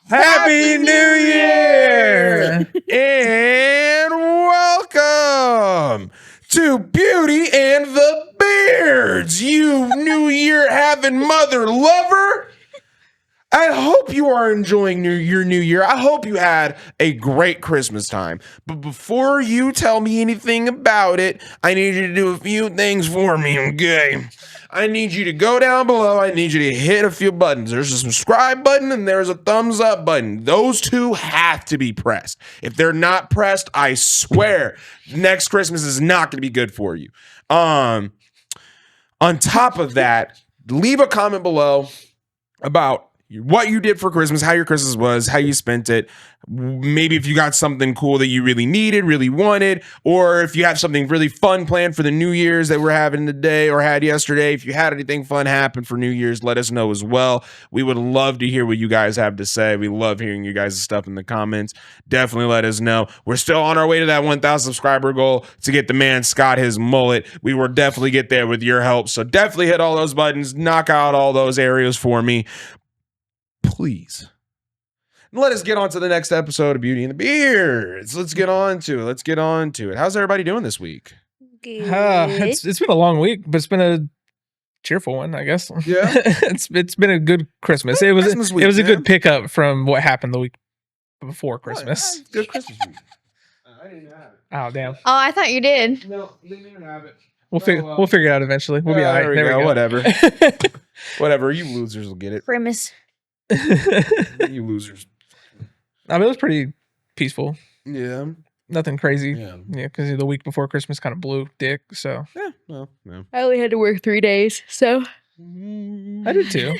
Happy New Year! And welcome to Beauty and the Beards, you New Year having mother lover. I hope you are enjoying your New Year. I hope you had a great Christmas time. But before you tell me anything about it, I need you to do a few things for me, okay? I need you to go down below. I need you to hit a few buttons. There's a subscribe button and there's a thumbs up button. Those two have to be pressed. If they're not pressed, I swear next Christmas is not going to be good for you. On top of that, leave a comment below about what you did for Christmas, how your Christmas was, how you spent it. Maybe if you got something cool that you really needed, really wanted, or if you have something really fun planned for the New Year's that we're having today or had yesterday. If you had anything fun happen for New Year's, let us know as well. We would love to hear what you guys have to say. We love hearing you guys' stuff in the comments. Definitely let us know. We're still on our way to that 1,000 subscriber goal to get the man Scott his mullet. We will definitely get there with your help. So definitely hit all those buttons, knock out all those areas for me. Please. Let us get on to the next episode of Beauty and the Beards. Let's get on to it. How's everybody doing this week? Good. It's been a long week, but it's been a cheerful one, I guess. Yeah. it's been a good Christmas. It was a good pickup from what happened the week before Christmas. Good Christmas week. I didn't have it. Oh damn. Oh, I thought you did. No, didn't even have it. We'll figure it out eventually. We'll be all right. There we go. Whatever. Whatever. You losers will get it. Grimace. You losers. I mean, it was pretty peaceful. Yeah. Nothing crazy. Yeah. Yeah, because the week before Christmas kind of blew dick. So Yeah. Well, yeah. I only had to work 3 days, so I did too.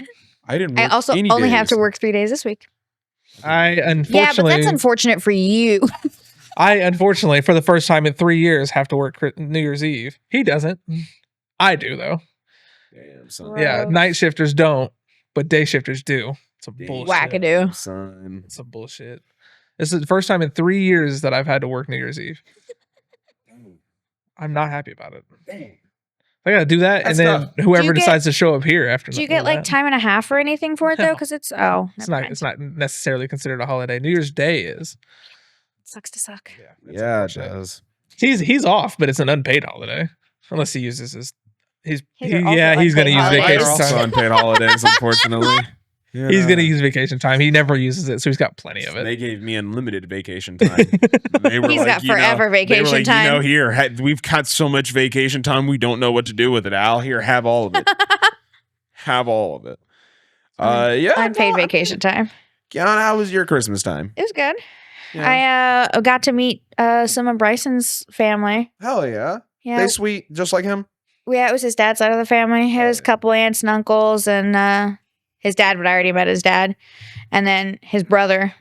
I didn't. I Work also any only days. have to work 3 days this week. I Yeah, but unfortunately, that's unfortunate for you. for the first time in 3 years, have to work New Year's Eve. He doesn't. I do though. Damn, son. Right. Yeah, night shifters don't, but day shifters do. It's a bullshit. Wackadoo. Son. It's some bullshit. This is the first time in 3 years that I've had to work New Year's Eve. I'm not happy about it. Dang. I gotta do that, That's and then tough. whoever get- decides to show up here after. Do you get like that. time and a half or anything for it though? No. Because it's It's not necessarily considered a holiday. New Year's Day is. Sucks to suck. It's Yeah, it unfortunate. does. He's off, but it's an unpaid holiday unless he uses his. His are also He's gonna unpaid use holidays. They're vacation also time. unpaid holidays, unfortunately. Yeah. He's gonna use vacation time. He never uses it, so he's got plenty of it. They gave me unlimited vacation time. They were He's got you know, forever they were vacation like, time. You know, here, we've got so much vacation time, we don't know what to do with it. Al, here, have all of it. Have all of it. Yeah. Unpaid no, vacation time. Kiana, how was your Christmas time? It was good. Yeah. I got to meet some of Bryson's family. Hell yeah. Yeah, They sweet, just like him. yeah, it was his dad's side of the family. He has a couple aunts and uncles, and his dad. But I already met his dad, and then his brother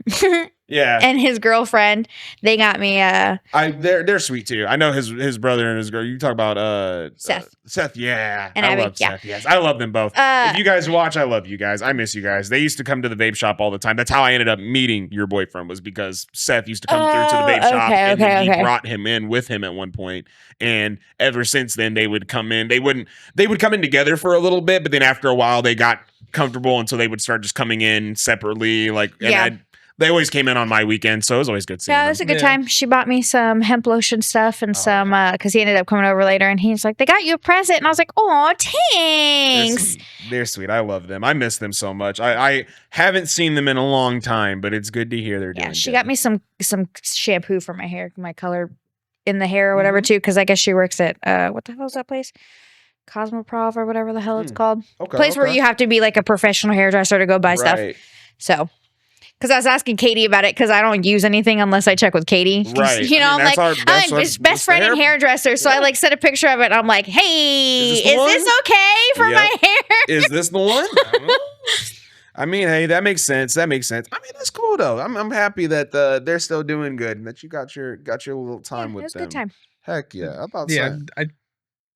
Yeah. and his girlfriend. They got me. They're sweet too. I know his brother and his girl. You talk about Seth. Seth, yeah. And I Abby, love yeah. Seth. Yes. I love them both. If you guys watch, I love you guys. I miss you guys. They used to come to the vape shop all the time. That's how I ended up meeting your boyfriend, was because Seth used to come through to the vape shop, and then he brought him in with him at one point. And ever since then, they would come in. They would come in together for a little bit, but then after a while, they got comfortable, and so they would start just coming in separately. They always came in on my weekend, so it was always good seeing Yeah, it them. was a good Yeah. time. She bought me some hemp lotion stuff and some because he ended up coming over later, and he's like, "They got you a present," and I was like, "Oh, thanks." They're sweet. I love them. I miss them so much. I haven't seen them in a long time, but it's good to hear they're doing Yeah, she good. got me some shampoo for my hair, my color in the hair or whatever too, because I guess she works at what the hell is that place? Cosmoprof or whatever the hell it's called. Okay, Place where you have to be like a professional hairdresser to go buy stuff. Right. So, because I was asking Katie about it because I don't use anything unless I check with Katie. 'Cause, Right. You know, I mean, I'm like, that's I'm our his best friend and hairdresser. So I like sent a picture of it. And I'm like, hey, Is is this the this one? okay for Yep. my hair? Is this the one? I don't know. I mean, hey, that makes sense. I mean, that's cool though. I'm happy that they're still doing good and that you got your little time Yeah, with it was a them. good time. Heck yeah. I thought Yeah, so.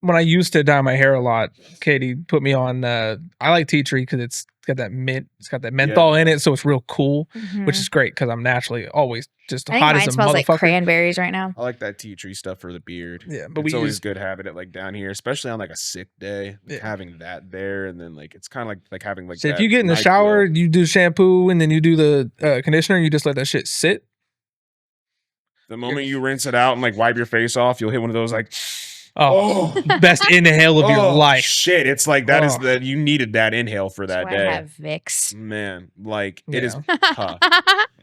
when I used to dye my hair a lot, Katie put me on. I like tea tree because it's got that menthol in it, so it's real cool, which is great because I'm naturally always just I think hot mine as a smells like motherfucker. cranberries right now. I like that tea tree stuff for the beard. Yeah, but it's we always use good having it like down here, especially on like a sick day. Having that there, and then like it's kind of like having like. So if you get in the shower, you do shampoo, and then you do the conditioner. You just let that shit sit. The moment you rinse it out and like wipe your face off, you'll hit one of those like. Best inhale of your life. Shit, it's like that is that you needed that inhale for that day. I have Vicks. Man, like it is tough.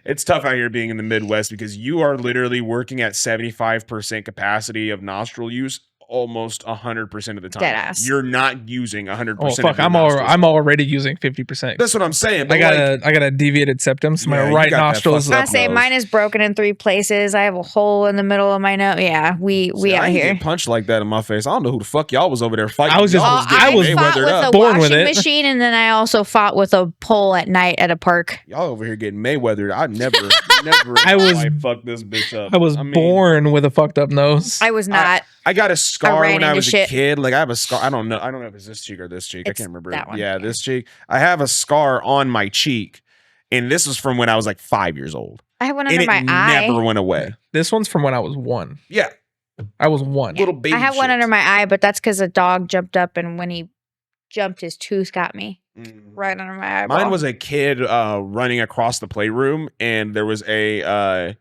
It's tough out here being in the Midwest because you are literally working at 75% capacity of nostril use almost 100% of the time. Deadass. You're not using 100%. Oh fuck! I'm already using 50%. That's what I'm saying. But I got a deviated septum. So my right nostril is. I say mine is broken in 3 places. I have a hole in the middle of my nose. Yeah, we out here. Get punched like that in my face. I don't know who the fuck y'all was over there fighting. I was fought with a born with washing it. machine, and then I also fought with a pole at night at a park. Y'all over here getting Mayweathered. I never. Fuck this bitch up. I was born with a fucked up nose. I was not. I got a scar when I was a kid. Like I have a scar. I don't know if it's this cheek or this cheek. I can't remember. That one. Yeah, this cheek. I have a scar on my cheek, and this was from when I was like 5 years old. I have one under my eye. Never went away. This one's from when I was 1. Yeah, I was 1. Little baby. I have one under my eye, but that's because a dog jumped up, and when he jumped, his tooth got me right under my eyeball. Mine was a kid running across the playroom, and there was a.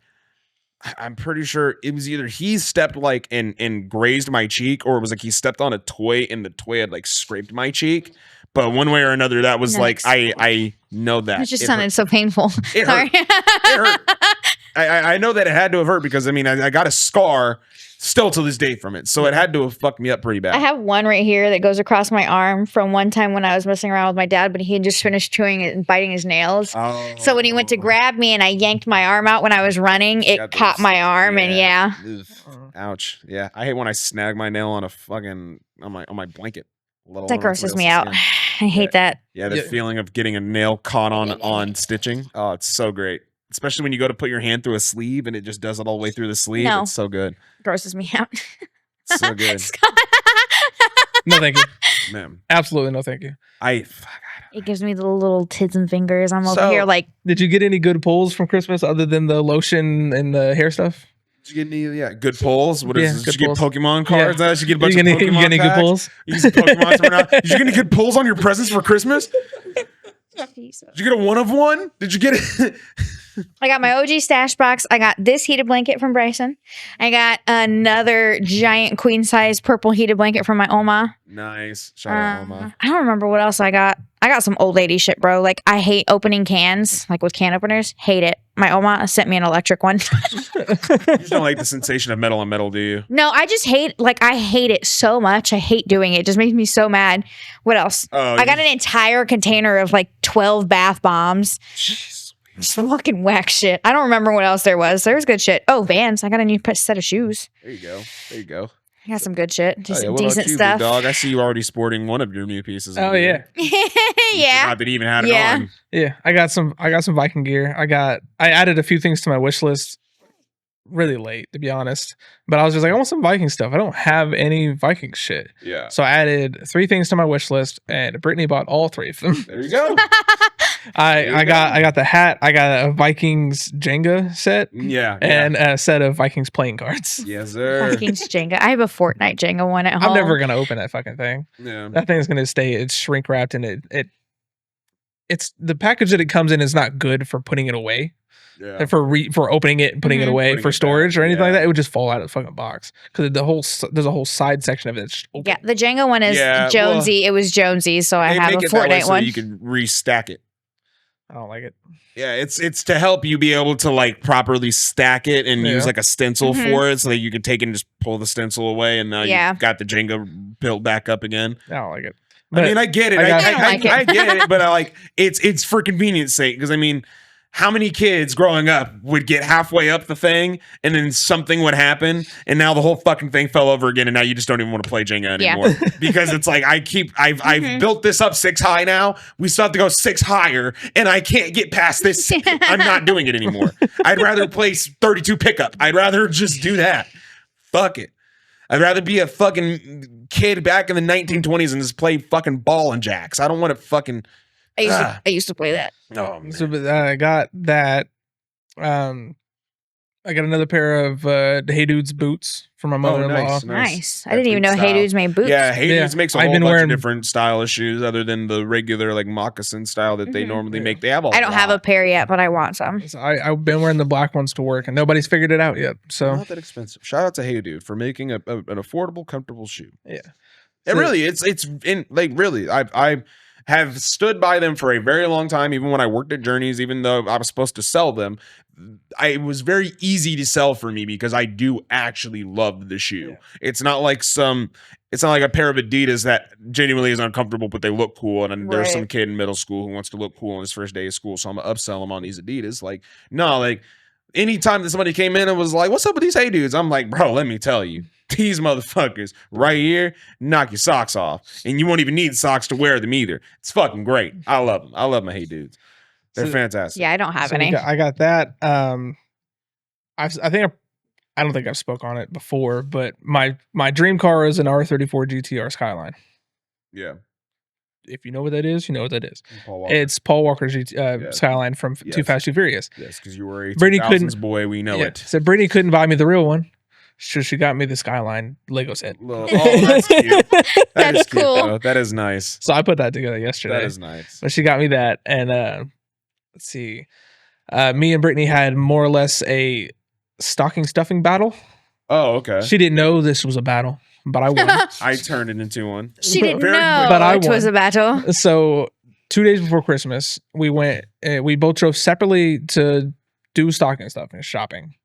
I'm pretty sure it was either he stepped like and grazed my cheek, or it was like he stepped on a toy and the toy had like scraped my cheek. But one way or another, that was like I know that it just sounded so painful. It Sorry. hurt. It hurt. I know that it had to have hurt because I mean I got a scar still to this day from it, so it had to have fucked me up pretty bad. I have one right here that goes across my arm from one time when I was messing around with my dad, but he had just finished chewing it and biting his nails. Oh. So when he went to grab me and I yanked my arm out when I was running, it caught my arm and Ouch. Yeah, I hate when I snag my nail on a fucking on my blanket. That grosses me out. I hate that. Yeah, the feeling of getting a nail caught on stitching. Oh, it's so great. Especially when you go to put your hand through a sleeve and it just does it all the way through the sleeve. No. It's so good. Grosses me out. It's so good. No, thank you. Man. Absolutely no, thank you. It gives me the little tits and fingers. I'm over here like. Did you get any good pulls from Christmas other than the lotion and the hair stuff? Did you get any good pulls? What is this? Did you pulls. get Pokemon cards? Did you get a bunch of Pokemon You get any good pulls? You get Pokemon coming out. Did you get any good pulls on your presents for Christmas? Jesus. Did you get a 1 of 1? Did you get it? I got my OG stash box. I got this heated blanket from Bryson. I got another giant queen size purple heated blanket from my Oma. Nice. Shout out Oma. I don't remember what else I got. I got some old lady shit, bro. Like I hate opening cans, like with can openers. Hate it. My Oma sent me an electric one. You just don't like the sensation of metal on metal, do you? No, I just hate, I hate it so much. I hate doing it. It just makes me so mad. What else? I got an entire container of like 12 bath bombs. Jeez. Some fucking whack shit. I don't remember what else there was. There was good shit. Oh, Vans. I got a new set of shoes. There you go. There you go. I got some good shit. Just what decent about you, stuff. Big dog? I see you already sporting one of your new pieces. Oh yeah. Yeah. Not that he even had it on. Yeah, I got some Viking gear. I added a few things to my wish list really late, to be honest. But I was just like, I want some Viking stuff. I don't have any Viking shit. Yeah. So I added 3 things to my wish list, and Brittany bought all 3 of them. There you go. I got the hat. I got a Vikings Jenga set. Yeah. And a set of Vikings playing cards. Yes, sir. Vikings Jenga. I have a Fortnite Jenga one at home. I'm never gonna open that fucking thing. Yeah. That thing's gonna stay. It's shrink wrapped, and it's the package that it comes in is not good for putting it away. Yeah. For opening it and putting it away for storage or anything like that. It would just fall out of the fucking box because there's a whole side section of it that's open. Yeah, the Jenga one is Jonesy. It was Jonesy, so I have a Fortnite one. So you can restack it. I don't like it. Yeah, it's to help you be able to like properly stack it and use like a stencil for it so that you can take it and just pull the stencil away and now you've got the Jenga built back up again. I don't like it. I mean, I get it. I get it, but I like it's for convenience sake because I mean, how many kids growing up would get halfway up the thing and then something would happen and now the whole fucking thing fell over again and now you just don't even want to play Jenga anymore because it's like I've built this up 6 high now. We still have to go 6 higher and I can't get past this. I'm not doing it anymore. I'd rather play 32 pickup. I'd rather just do that. Fuck it. I'd rather be a fucking kid back in the 1920s and just play fucking ball and jacks. I don't want to fucking. I used to play that. Oh, man. So I got that. I got another pair of Hey Dudes boots from my mother-in-law. Nice. I didn't even know Hey Dudes made boots. Yeah, Hey Dudes makes a I've whole been bunch wearing- of different style of shoes other than the regular like moccasin style that they normally make. They have a I don't have a pair yet, but I want some. So I've been wearing the black ones to work, and nobody's figured it out yet. So Not that expensive. Shout out to Hey Dude for making an affordable, comfortable shoe. yeah, And really, it's in like really, I have stood by them for a very long time. Even when I worked at Journeys, even though I was supposed to sell them, it was very easy to sell for me because I do actually love the shoe. Yeah. It's not like a pair of Adidas that genuinely is uncomfortable, but they look cool. And then there's some kid in middle school who wants to look cool on his first day of school, so I'm gonna upsell him on these Adidas. Like, no, like anytime that somebody came in and was like, "What's up with these Hey Dudes?" I'm like, "Bro, let me tell you, these motherfuckers right here knock your socks off, and you won't even need socks to wear them either. It's fucking great. I love them. I love my Hey Dudes. They're fantastic." Yeah, I don't have So any. I got that. I don't think I've spoke on it before, but my dream car is an R34 GTR Skyline. Yeah. If you know what that is, you know what that is. Paul Walker. It's Paul Walker's Skyline from Too Yes. Fast, Too Furious. Yes, because you were a Brittany 2000s boy. We know it. So Brittany couldn't buy me the real one. So she got me the Skyline Lego set. Oh, that's cute. That's is cute, cool. though. That is nice. So I put that together yesterday. That is nice. But she got me that. And let's see. Me and Brittany had more or less a stocking stuffing battle. Oh, okay. She didn't know this was a battle, but I won. I turned it into one. She didn't Very know good. But I it was won. a battle. So 2 days before Christmas, we went. We both drove separately to do stocking stuffing, shopping.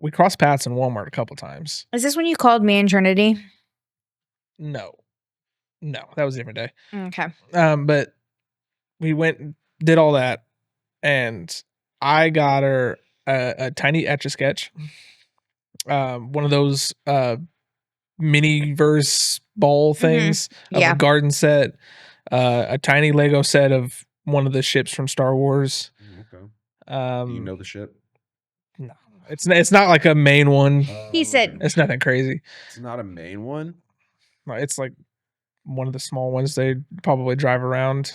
We crossed paths in Walmart a couple times. Is this when you called me and Trinity? No, that was a different day. Okay. But we went and did all that, and I got her a tiny Etch-a-Sketch, one of those mini verse ball things of Yeah. a garden set, a tiny Lego set of one of the ships from Star Wars. Okay. Do You know the ship? No, it's not like a main one. He said- It's nothing crazy. It's not a main one. No, it's like one of the small ones they probably drive around.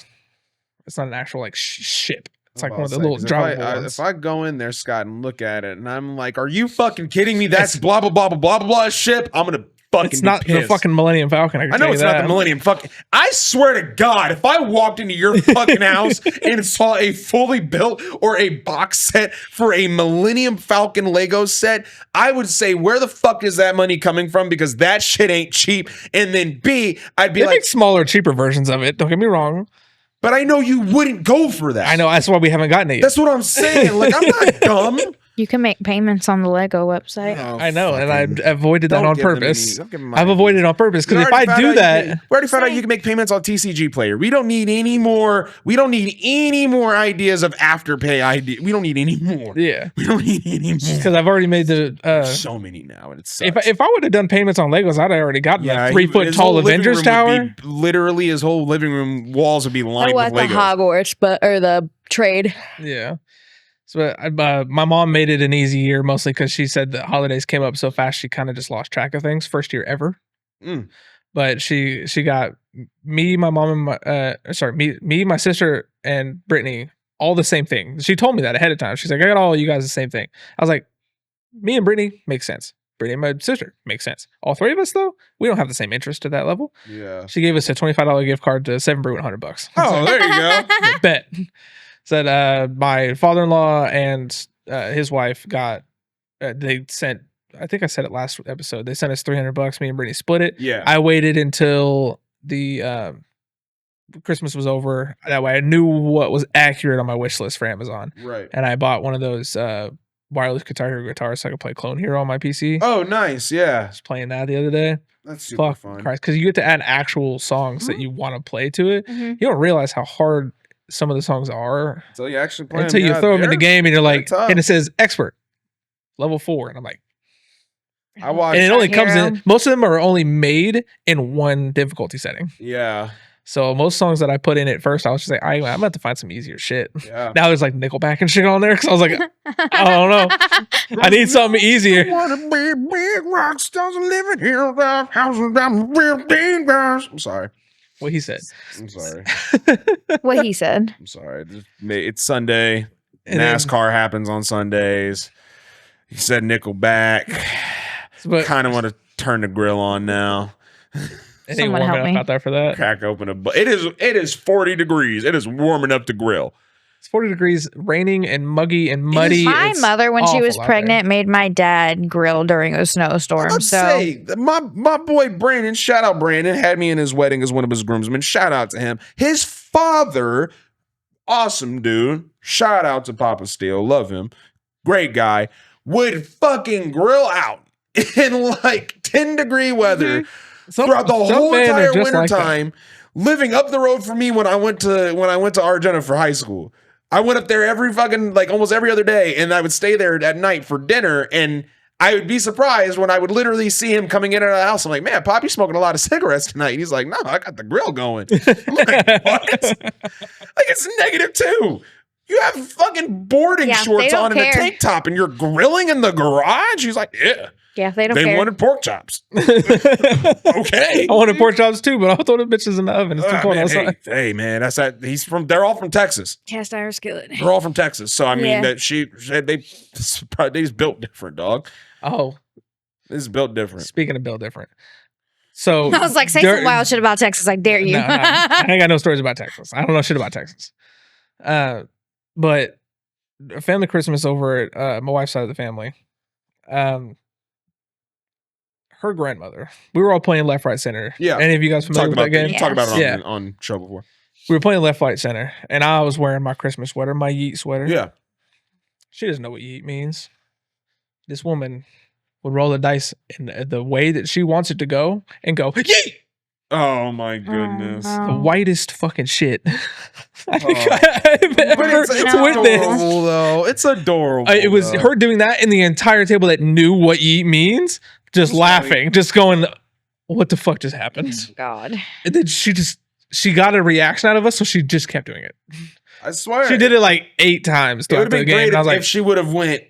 It's not an actual like ship. It's like one of the little drivable ones. If I go in there, Scott, and look at it, and I'm like, "Are you fucking kidding me? That's blah blah blah blah blah blah blah ship." I'm gonna fucking. It's not be the pissed. fucking Millennium Falcon. I know it's not the Millennium fucking. I swear to God, if I walked into your fucking house and saw a fully built or a box set for a Millennium Falcon Lego set, I would say, where the fuck is that money coming from? Because that shit ain't cheap. And then B, I'd be They like, make smaller, cheaper versions of it. Don't get me wrong. but I know you wouldn't go for that. I know that's why we haven't gotten it yet. That's what I'm saying. Like, I'm not dumb. You can make payments on the Lego website. Oh, I know, and fucking- I avoided that Don't on give them purpose. don't give them my I've avoided it on purpose because if I do that, we already found out you can make payments on TCG Player. We don't need any more. We don't need any more ideas of Afterpay ID. We don't need any more. yeah, We don't need any more. because I've already made the. So many now, and it sucks. If I would have done payments on Legos, I'd already gotten a he- 3-foot his tall whole living Avengers room tower. would be- literally, his whole living room walls would be lined Oh, with at the Legos. Hogwarts, or the trade. Yeah. So my mom made it an easy year, mostly because she said the holidays came up so fast she kind of just lost track of things. First year ever. Mm. But she got me, my mom, and me, my sister, and Brittany all the same thing. She told me that ahead of time. She's like, I got all you guys the same thing. I was like, me and Brittany makes sense. Brittany and my sister makes sense. All three of us though, we don't have the same interest to that level. Yeah. She gave us a $25 gift card to Seven Brew and $100. Oh, there you go. Bet. Said my father-in-law and his wife got they sent, I think I said it last episode, they sent us $300. Me and Brittany split it. Yeah. I waited until the Christmas was over, that way I knew what was accurate on my wish list for Amazon, Right. and I bought one of those wireless Guitar Hero guitars so I could play Clone Hero on my PC. Oh, nice. Yeah. I was playing that the other day. That's super Fuck fun. Christ, because you get to add actual songs that you want to play to it. Mhm. You don't realize how hard some of the songs are Until you actually play until them. you Yeah, throw them in the they're- game and you're like, tough. and it says expert level 4, and I'm like, I watched. and it only comes Hero. in. Most of them are only made in one difficulty setting. Yeah. So most songs that I put in at first, I was just like, I'm about to find some easier shit. Yeah. Now there's like Nickelback and shit on there because I was like, I don't know. I need something easier. Want to be big rock stars living here, houses down real big guys. I'm sorry. What he said. I'm sorry. What he said. I'm sorry. It's Sunday. And then- NASCAR happens on Sundays. He said Nickelback. But Kind of want to turn the grill on now. it ain't Someone warm help enough me. out there for that. Crack open it is 40 degrees. It is warm enough to grill. It's 40 degrees, raining and muggy and muddy. My It's mother, when she was awful out pregnant, made my dad grill during a snowstorm. Let's So say my boy Brandon, shout out Brandon, had me in his wedding as one of his groomsmen. Shout out to him. His father, awesome dude. Shout out to Papa Steele. Love him. Great guy. Would fucking grill out in like 10-degree weather throughout the whole men are entire just winter like that. time, living up the road from me when I went to Argentina for high school. I went up there every fucking, like, almost every other day, and I would stay there at night for dinner, and I would be surprised when I would literally see him coming in and out of the house. I'm like, man, Pop, you smoking a lot of cigarettes tonight. And he's like, no, I got the grill going. I'm like, what? Like, it's -2. You have fucking boarding Yeah, shorts they don't on and a care. tank top, and you're grilling in the garage? He's like, yeah. yeah, they don't They care. wanted pork chops. I Okay. wanted pork chops too, but I'll throw the bitches in the oven. It's too cold Man, outside. hey, man, that's that. They're all from Texas. Cast iron skillet. They're all from Texas. So I mean Yeah. that she said they just built different, dog. Oh, This is built different. speaking of Bill different. So I was like, say dur- some wild shit about Texas. I dare you. No, I ain't got no stories about Texas. I don't know shit about Texas. But family Christmas over at my wife's side of the family. Her grandmother. We were all playing left, right, center. Yeah. Any of you guys familiar with that game? You talked about it Yeah. on show before. We were playing left, right, center, and I was wearing my Christmas sweater, my Yeet sweater. Yeah. She doesn't know what Yeet means. This woman would roll the dice in the way that she wants it to go and go, Yeet! Oh my goodness. no. The whitest fucking shit I've But ever it's No. witnessed. adorable though. It's adorable. It was though. her doing that, and the entire table that knew what Yeet means, just laughing, just going, what the fuck just happened? God. And then she got a reaction out of us, so she just kept doing it. I swear. She did it like 8 times It would throughout have the been game. great And I was if like, she would have went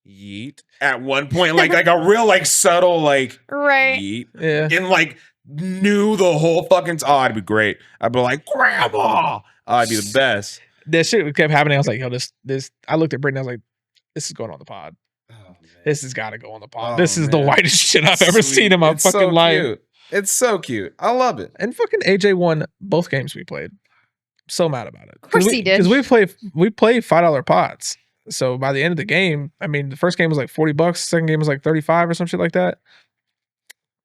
yeet at one point, like a real like subtle like Right. yeet, yeah. and like knew the whole fucking. Oh, it'd be great. I'd be like, Grandma. Oh, it'd be the best. That shit kept happening. I was like, yo, this. I looked at Brittany. I was like, this is going on the pod. Oh, man. This has got to go on the pod. Oh, this is the man. whitest shit I've ever Sweet. seen in my It's fucking so life. Cute. It's so cute. I love it. And fucking AJ won both games we played. So mad about it. Of course he did. Because we play $5 pots. So by the end of the game, I mean, the first game was like $40. Second game was like 35 or some shit like that.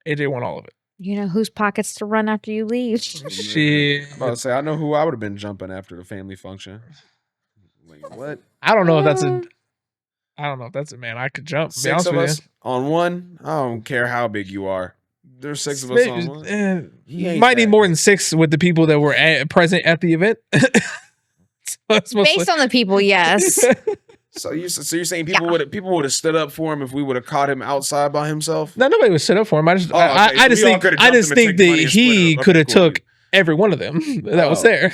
AJ won all of it. You know whose pockets to run after you leave. Shit. I'm about to say, I know who I would have been jumping after the family function. Like, what? I don't know if that's a man. I could jump. To be 6 honest of with us on one? I don't care how big you are. There's 6 of you. us on one. He ain't Might need that. more than 6 with the people that were present at the event. So it's mostly- Based on the people, yes. So you're saying people would have stood up for him if we would have caught him outside by himself? No, nobody was set up for him. I just, Oh, okay. I So just we all think, could've I jumped just him and think took the that money and split he it up. could have Okay, cool. took every one of them that was Oh. there.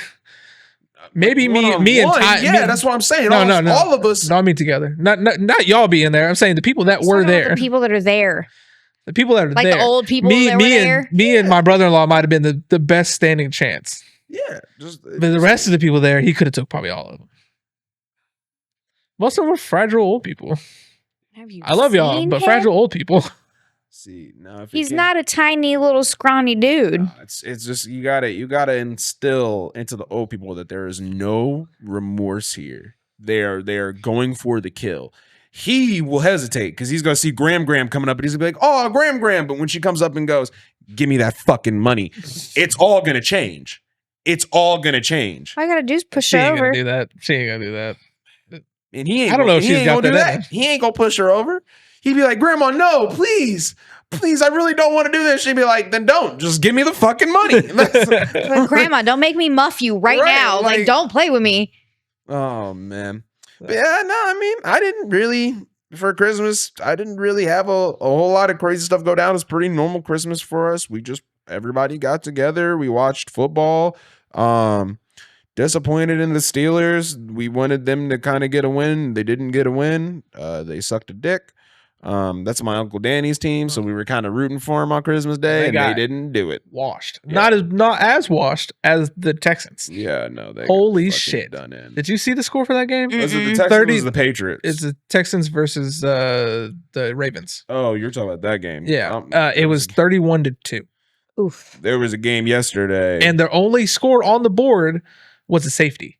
Maybe me and One-on-one? Ty. Yeah, that's what I'm saying. No, all of us. No, I mean together. Not y'all being there. I'm saying the people that were Talking about there. The people that are there. The people that are Like there. the old people that were there. Me and my brother-in-law might have been the best standing chance. Yeah, just But the rest of the people there, he could have took probably all of them. Most of them were fragile old people. Have you I love y'all, seen but him? fragile old people. see now. If it He's came- not a tiny little scrawny dude. Nah, it's just you gotta instill into the old people that there is no remorse here. They are going for the kill. He will hesitate because he's gonna see Graham coming up and he's gonna be like, oh, Graham. But when she comes up and goes, give me that fucking money, it's all gonna change. It's all gonna change. All I gotta do is push She her ain't over. gonna do that. She ain't gonna do that. And he ain't I don't know if he she's ain't got gonna do that in that. He ain't gonna push her over. He'd be like, Grandma, no, please, I really don't want to do this. She'd be like, then don't. Just give me the fucking money. Like, Grandma, don't make me muff you right now. Like, don't play with me. Oh man. But yeah, no, I mean, I didn't really for Christmas. I didn't really have a whole lot of crazy stuff go down. It's pretty normal Christmas for us. We just everybody got together. We watched football. Disappointed in the Steelers. We wanted them to kind of get a win. They didn't get a win. They sucked a dick. That's my Uncle Danny's team, so we were kind of rooting for him on Christmas Day, and they didn't do it. Washed. Yeah. Not as washed as the Texans. Yeah, no. They Holy got shit. done in. Did you see the score for that game? Was it the Mm-mm. Texans 30 or was it the Patriots? It's the Texans versus the Ravens. Oh, you're talking about that game. Yeah. It was 31-2. Oof. There was a game yesterday. And their only score on the board was a safety.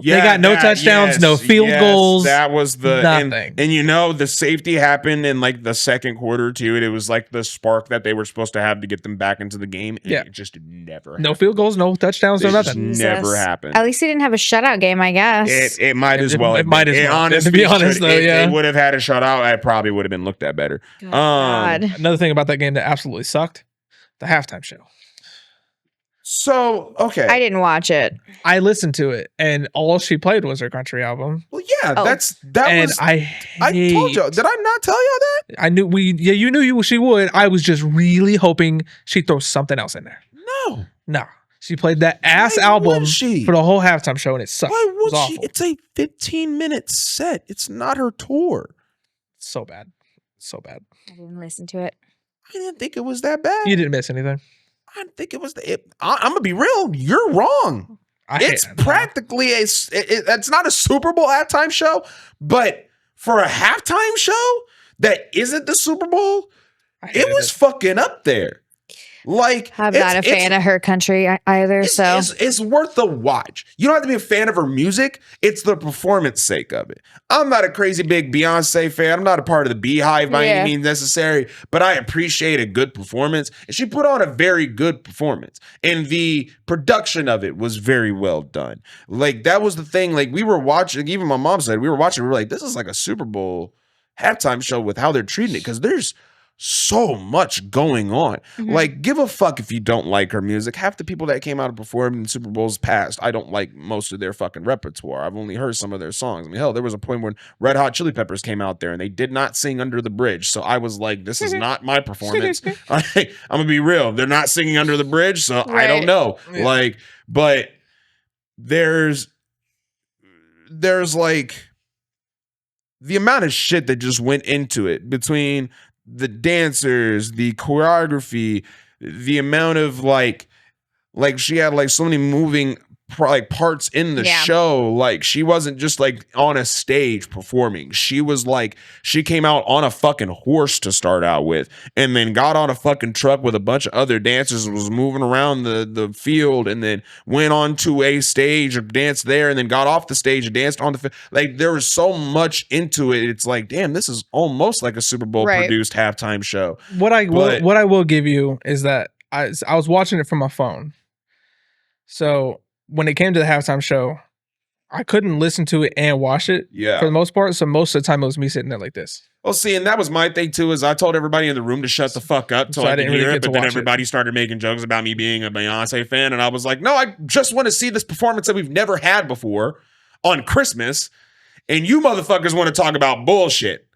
Yeah, they got no touchdowns, no field goals. That was the nothing. And you know, the safety happened in like the second quarter too. And it was like the spark that they were supposed to have to get them back into the game. And it just never happened. No field goals, no touchdowns, no nothing. Never happened. At least he didn't have a shutout game, I guess. It might as well. It might as well. Honestly, To be honest, though, it would have had a shutout. It probably would have been looked at better. God. Another thing about that game that absolutely sucked: the halftime show. So, okay. I didn't watch it. I listened to it, and all she played was her country album. Well, yeah, Oh. And was. I told you. Did I not tell y'all that? I knew you knew she would. I was just really hoping she'd throw something else in there. No. No. She played that ass Why album would she? for the whole halftime show, and it sucked. Why It was would she? awful. It's a 15-minute set. It's not her tour. So bad. So bad. I didn't listen to it. I didn't think it was that bad. You didn't miss anything. I didn't think it was. I'm gonna be real. You're wrong. It's practically it's not a Super Bowl halftime show, but for a halftime show that isn't the Super Bowl, it was fucking up there. Like, I'm not a fan of her country either, so it's worth the watch. You don't have to be a fan of her music. It's the performance sake of it. I'm not a crazy big Beyonce fan. I'm not a part of the Beehive by any means necessary, but I appreciate a good performance. And she put on a very good performance. And the production of it was very well done. Like, that was the thing. Like, we were watching, even my mom said, we were watching, we were like, this is like a Super Bowl halftime show with how they're treating it, because there's so much going on. Mhm. Like, give a fuck if you don't like her music. Half the people that came out and performed in Super Bowls past, I don't like most of their fucking repertoire. I've only heard some of their songs. I mean, hell, there was a point when Red Hot Chili Peppers came out there and they did not sing Under the Bridge. So I was like, this is not my performance. I'm gonna be real. They're not singing Under the Bridge, so I don't know. Yeah. Like, but there's like the amount of shit that just went into it between the dancers, the choreography, the amount of like she had like so many moving like parts in the show. Like, she wasn't just like on a stage performing. She was like, she came out on a fucking horse to start out with, and then got on a fucking truck with a bunch of other dancers and was moving around the field, and then went on to a stage and danced there, and then got off the stage and danced on the like, there was so much into it. It's like, damn, this is almost like a Super Bowl produced halftime show. What I will give you is that I was watching it from my phone. So when it came to the halftime show, I couldn't listen to it and watch it for the most part. So most of the time it was me sitting there like this. Well, see, and that was my thing too, is I told everybody in the room to shut the fuck up till I could hear it, but then everybody started making jokes about me being a Beyonce fan, and I was like, no, I just want to see this performance that we've never had before on Christmas, and you motherfuckers want to talk about bullshit.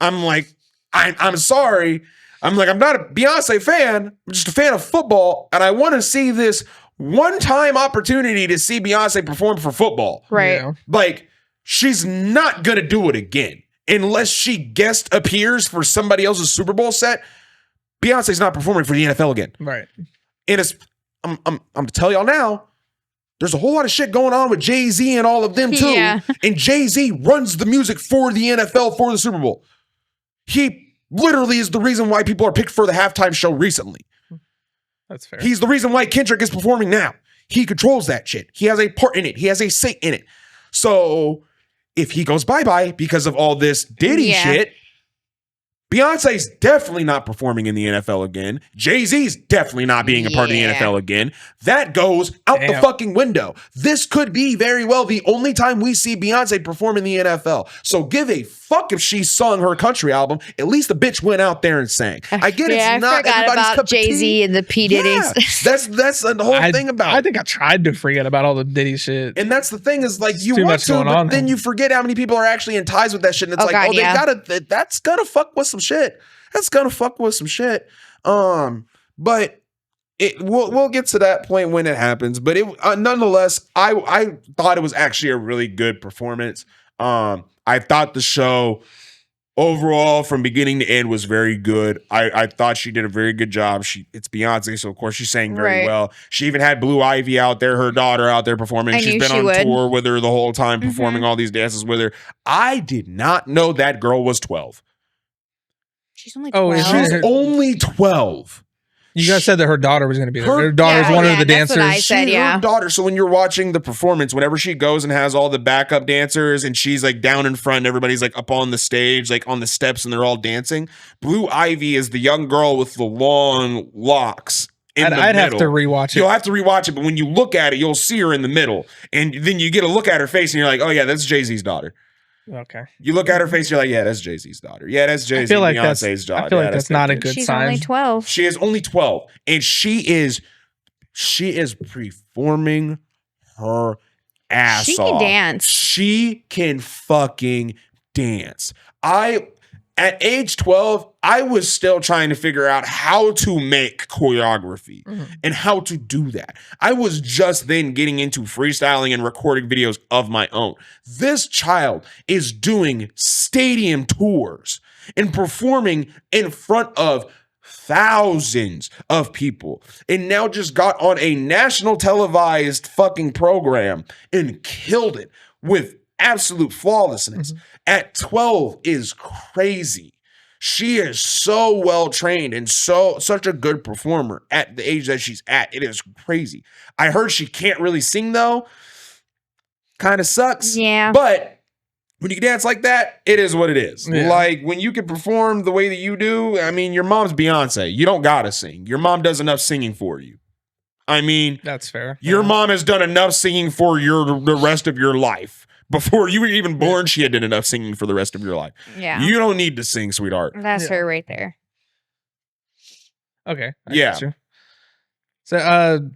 I'm like, I'm sorry. I'm like, I'm not a Beyonce fan. I'm just a fan of football, and I want to see this one-time opportunity to see Beyonce perform for football. Right. Yeah. Like, she's not going to do it again unless she guest appears for somebody else's Super Bowl set. Beyonce's not performing for the NFL again. Right. And it's, I'm going to tell y'all now, there's a whole lot of shit going on with Jay-Z and all of them too. Yeah. And Jay-Z runs the music for the NFL for the Super Bowl. He literally is the reason why people are picked for the halftime show recently. That's fair. He's the reason why Kendrick is performing now. He controls that shit. He has a part in it. He has a say in it. So if he goes bye-bye because of all this Diddy shit, Beyonce's definitely not performing in the NFL again. Jay-Z's definitely not being a part of the NFL again. That goes out the fucking window. This could be very well the only time we see Beyonce perform in the NFL. So give a fuck if she sung her country album. At least the bitch went out there and sang. I get it's not everybody's cup cup about of tea. Jay-Z and the P. Diddy's. That's the whole thing about it. I think I tried to forget about all the Diddy shit. And that's the thing is, like, you too want much to, going but on. then you forget how many people are actually in ties with that shit. And it's God, they gotta, that's gonna fuck with some shit. That's gonna fuck with some shit. But we'll get to that point when it happens, but it nonetheless, I thought it was actually a really good performance. I thought the show overall from beginning to end was very good. I thought she did a very good job. It's Beyonce, so of course she sang very Right. well. She even had Blue Ivy out there, her daughter out there performing. I She's knew been she on would. tour with her the whole time, performing Mhm. all these dances with her. I did not know that girl was 12. She's only Oh, 12. is She's her- only 12. You guys said that her daughter was going to be there. Her Her daughter was Yeah, one yeah, of the that's what dancers. I said, yeah. Her daughter. So when you're watching the performance, whenever she goes and has all the backup dancers and she's like down in front, and everybody's like up on the stage, like on the steps, and they're all dancing. Blue Ivy is the young girl with the long locks. I'd have to rewatch it. You'll have to rewatch it, but when you look at it, you'll see her in the middle, and then you get a look at her face, and you're like, "Oh yeah, that's Jay-Z's daughter." Okay. You look at her face, you're like, "Yeah, that's Jay-Z's daughter. Yeah, that's Jay-Z, feel like that's- Beyonce's daughter." I feel like Yeah, that's their not a kid." good She's sign. only 12. She is only 12, and she is performing her ass She off. can dance. She can fucking dance. At age 12, I was still trying to figure out how to make choreography and how to do that. I was just then getting into freestyling and recording videos of my own. This child is doing stadium tours and performing in front of thousands of people, and now just got on a national televised fucking program and killed it with absolute flawlessness. At 12 is crazy. She is so well trained and such a good performer at the age that she's at. It is crazy. I heard she can't really sing though. Kind of sucks. Yeah. But when you can dance like that, it is what it is. Yeah. Like when you can perform the way that you do, I mean, your mom's Beyonce. You don't gotta sing. Your mom does enough singing for you. I mean, That's fair. your Yeah. mom has done enough singing for the rest of your life. Before you were even born, she had done enough singing for the rest of your life. Yeah. You don't need to sing, sweetheart. That's Yeah. her right there. Okay. I Yeah. got you. So,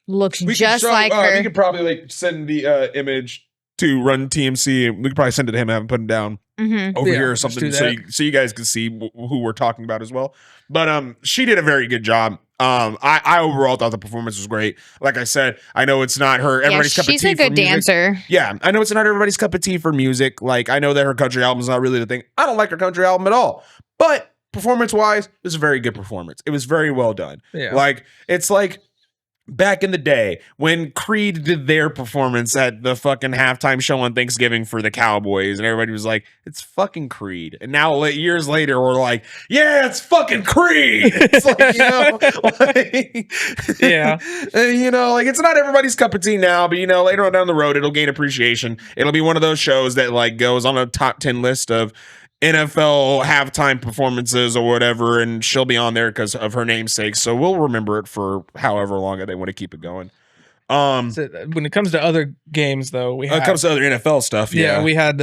Looks We just could show, like her. We could probably like send the image to Run TMC. We could probably send it to him and have him put it down Mhm. over Yeah, here or let's something, do so that. you guys can see who we're talking about as well. But she did a very good job. I overall thought the performance was great. Like I said, I know it's not her Yeah, everybody's cup of tea she's a for good music. dancer. Yeah, I know it's not everybody's cup of tea for music. Like, I know that her country album is not really the thing. I don't like her country album at all. But performance-wise, it was a very good performance. It was very well done. Yeah. Like, it's like back in the day when Creed did their performance at the fucking halftime show on Thanksgiving for the Cowboys, and everybody was like, it's fucking Creed. And now years later, we're like, yeah, it's fucking Creed. It's like, you know, like, Yeah. you know, like, it's not everybody's cup of tea now, but you know, later on down the road, it'll gain appreciation. It'll be one of those shows that like goes on a top 10 list of NFL halftime performances or whatever, and she'll be on there because of her namesake. So we'll remember it for however long they want to keep it going. so when it comes to other games, though, we When had it comes to other NFL stuff, yeah, we had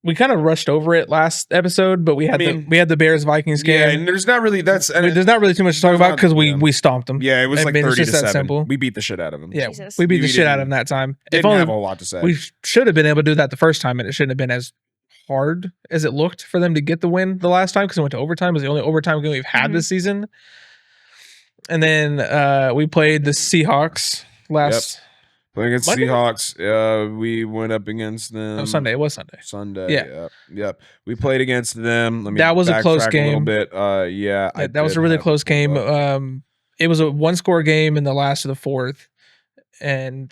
we kind of rushed over it last episode, but we had the Bears Vikings game. yeah, and there's not really there's There's not really too much to talk there's about not- because yeah. we stomped them. yeah, it was I like mean, it's 30 to just that 7. simple. We beat the shit out of them. Yeah, Jesus. we beat the We shit out didn't- of them that time. If Didn't only have a lot to say. we should have been able to do that the first time, and it shouldn't have been as hard as it looked for them to get the win the last time because it went to overtime. It was the only overtime game we've had this season. And then we played the Seahawks last Playing against Monday? Seahawks, we went up against them Sunday. It was Sunday. Sunday. Yeah. Yep. We played against them. Let me That was a close backtrack a little game. bit. Yeah, Yeah, that was a really close game. It was a one-score game in the last of the fourth, and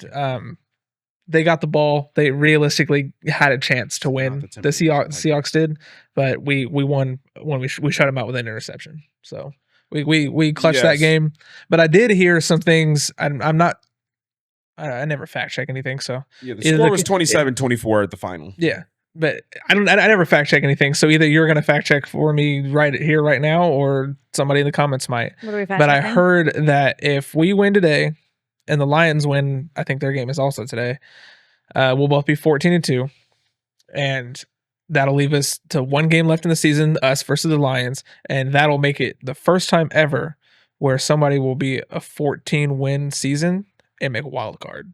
they got the ball. They realistically had a chance to win. the The Timberwolves, Seahawks did, but we won when we shut them out with an interception. So we clutched that Yes. game. But I did hear some things. I'm not. I never fact check anything. So Yeah, the either score the- was 27-24 at the final. yeah. But I never fact check anything. So either you're gonna fact check for me right here, right now, or somebody in the comments might. What are we But I fact-checking? heard that if we win today and the Lions win, I think their game is also today, we'll both be 14-2. And that'll leave us to one game left in the season, us versus the Lions. And that'll make it the first time ever where somebody will be a 14-win season and make a wild card.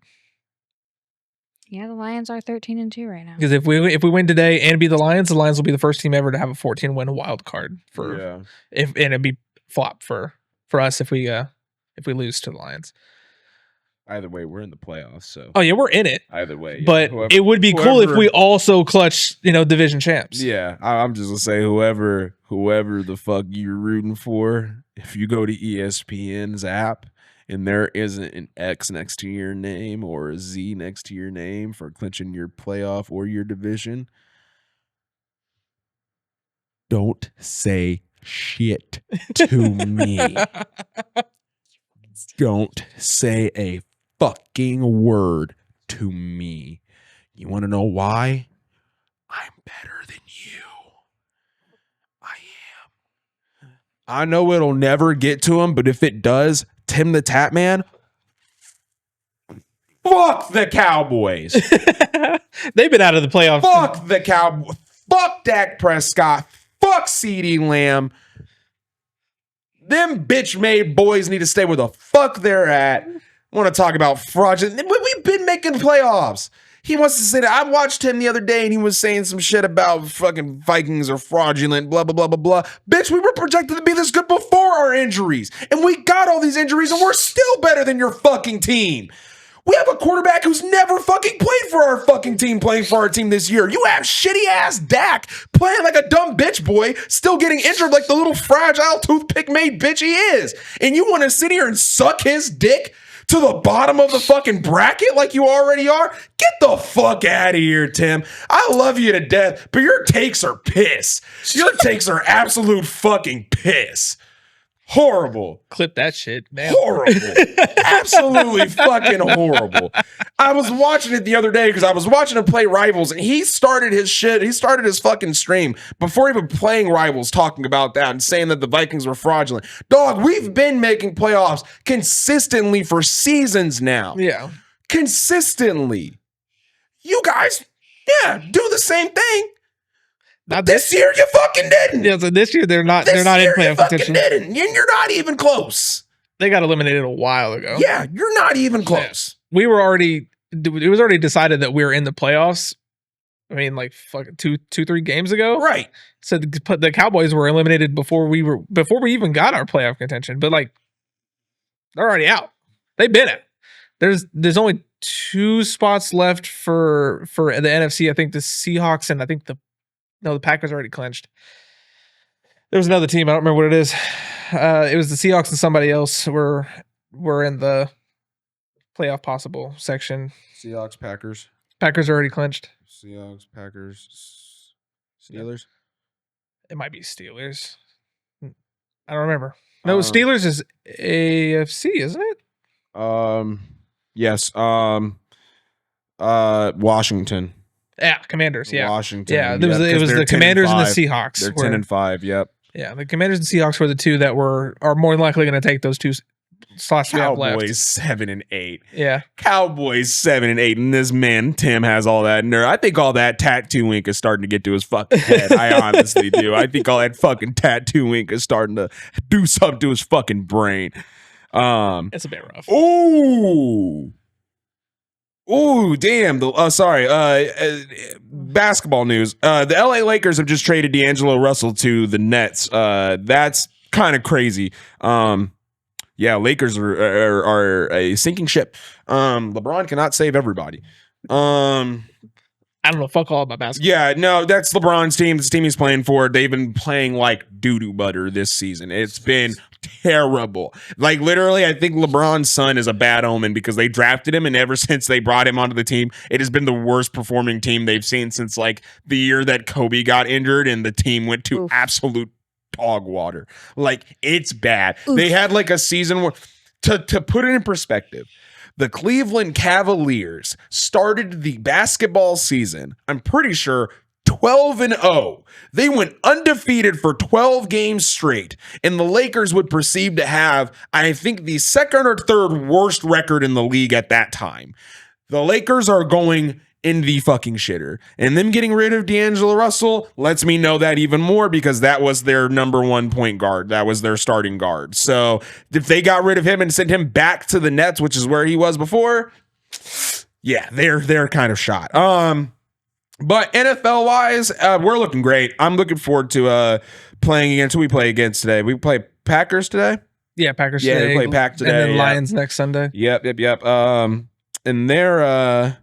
Yeah, the Lions are 13-2 right now. Because if we win today and be the Lions will be the first team ever to have a 14-win wild card for Yeah. and it'd be flop for us if we if we lose to the Lions. Either way, we're in the playoffs, so Oh yeah, we're in it. either way. Yeah. But it would be cool if we also clutch, division champs. Yeah, I'm just gonna say whoever the fuck you're rooting for, if you go to ESPN's app and there isn't an X next to your name or a Z next to your name for clinching your playoff or your division, don't say shit to me. Don't say a fucking word to me. You want to know why? I'm better than you. I am. I know it'll never get to him, but if it does, Tim the Tap Man, fuck the Cowboys. They've been out of the playoffs. Fuck the Cowboys. Fuck Dak Prescott. Fuck CeeDee Lamb. Them bitch-made boys need to stay where the fuck they're at. I want to talk about fraudulent. We've been making playoffs. He wants to say that. I watched him the other day and he was saying some shit about fucking Vikings are fraudulent, blah, blah, blah, blah, blah. Bitch, we were projected to be this good before our injuries. And we got all these injuries and we're still better than your fucking team. We have a quarterback who's never fucking played for our fucking team playing for our team this year. You have shitty ass Dak playing like a dumb bitch boy, still getting injured like the little fragile toothpick made bitch he is. And you want to sit here and suck his dick to the bottom of the fucking bracket like you already are? Get the fuck out of here, Tim. I love you to death, but your takes are piss. Your takes are absolute fucking piss. Horrible. Clip that shit, man. Horrible. Absolutely fucking horrible. I was watching it the other day because I was watching him play Rivals and he started his shit. He started his fucking stream before even playing Rivals talking about that and saying that the Vikings were fraudulent. Dog, we've been making playoffs consistently for seasons now. Yeah. Consistently. You guys, do the same thing. Not This year you fucking didn't. Yeah, so this year they're not This in year playoff you fucking contention. didn't. And you're not even close. They got eliminated a while ago. Yeah, you're not even close. We were already it was already decided that we were in the playoffs. I mean, like fucking 3 games ago. Right. So the Cowboys were eliminated before we even got our playoff contention. But like they're already out. They've been it. There's only 2 spots left for the NFC. I think the Seahawks and I think the Packers already clinched. There was another team. I don't remember what it is. It was the Seahawks and somebody else were in the playoff possible section. Seahawks, Packers. Packers already clinched. Seahawks, Packers, Steelers. It might be Steelers. I don't remember. No, Steelers is AFC, isn't it? Yes. Washington. Yeah, Commanders. Yeah, Washington. Yeah, it was the Commanders and the Seahawks. They're 10-5. Yep. Yeah, the Commanders and Seahawks were the two that are more than likely going to take those 2 slots we have left. Cowboys 7-8. Yeah, Cowboys 7-8, and this man Tim has all that nerve. I think all that tattoo ink is starting to get to his fucking head. I honestly do. I think all that fucking tattoo ink is starting to do something to his fucking brain. it's a bit rough. Ooh, damn. Basketball news. The LA Lakers have just traded D'Angelo Russell to the Nets. That's kind of crazy. Lakers are a sinking ship. LeBron cannot save everybody. I don't know fuck all about basketball. Yeah, no, that's LeBron's team. This team he's playing for. They've been playing like doo-doo butter this season. It's been terrible. Like literally, I think LeBron's son is a bad omen because they drafted him, and ever since they brought him onto the team, it has been the worst performing team they've seen since like the year that Kobe got injured and the team went to absolute dog water. Like it's bad. They had like a season where, to put it in perspective, the Cleveland Cavaliers started the basketball season, I'm pretty sure, 12-0. They went undefeated for 12 games straight, and the Lakers would perceive to have, I think, the second or third worst record in the league at that time. The Lakers are going in the fucking shitter, and them getting rid of D'Angelo Russell lets me know that even more because that was their number 1 point guard. That was their starting guard. So if they got rid of him and sent him back to the Nets, which is where he was before, yeah, they're kind of shot. But NFL wise, we're looking great. I'm looking forward to playing against who we play against today. We play Packers today. Yeah, Packers. Yeah, they today, play Pack today. and then yeah. Lions next Sunday. Yep. And their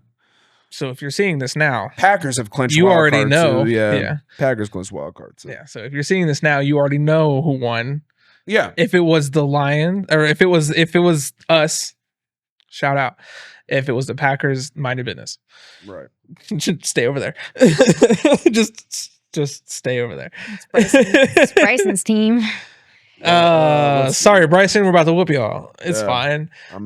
So if you're seeing this now, Packers have clinched. you wild already card know. too. Yeah. Yeah. Packers clinched wild card too. Yeah. So if you're seeing this now, you already know who won. Yeah. If it was the Lions, or if it was us, shout out. If it was the Packers, mind your business. Right. Stay over there. just stay over there. It's Bryson's team. Sorry, Bryson, we're about to whoop y'all. It's Yeah. fine. I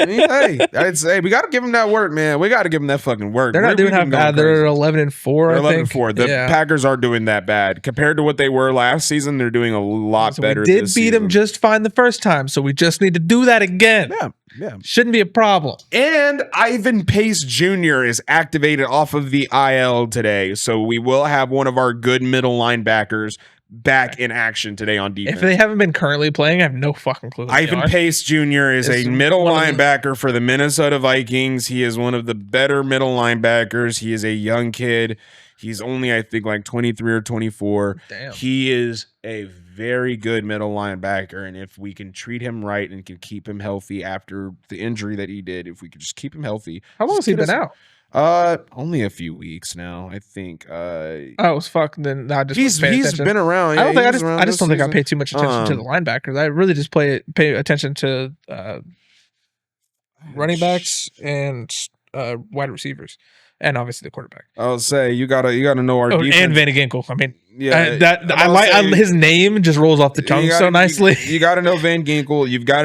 mean, hey, I'd say we got to give them that work, man. We got to give them that fucking work. They're not doing half bad. They're 11-4. They're I 11-4. The Yeah. Packers aren't doing that bad compared to what they were last season. They're doing a lot So better. we did this beat them season. just fine the first time, so we just need to do that again. Yeah. Shouldn't be a problem. And Ivan Pace Jr. is activated off of the IL today, so we will have one of our good middle linebackers back in action today on defense. If they haven't been currently playing, I have no fucking clue. who they Ivan are. Pace Jr. is a Is middle one of the- linebacker for the Minnesota Vikings. He is one of the better middle linebackers. He is a young kid. He's only, I think, like 23 or 24. Damn. He is a very good middle linebacker. And if we can treat him right and can keep him healthy after the injury that he did, if we could just keep him healthy. How long has he been out? Only a few weeks now, I think. Oh, fuck. Then I just He's pay attention. been around. I don't Yeah, think he was around I just this don't think I season. pay too much attention to the linebackers. I really just pay attention to running backs and wide receivers, and obviously the quarterback. I'll say you gotta know our defense. And Van Ginkel. I mean, Yeah, I like his name just rolls off the tongue so nicely. You got to know Van Ginkel. You've got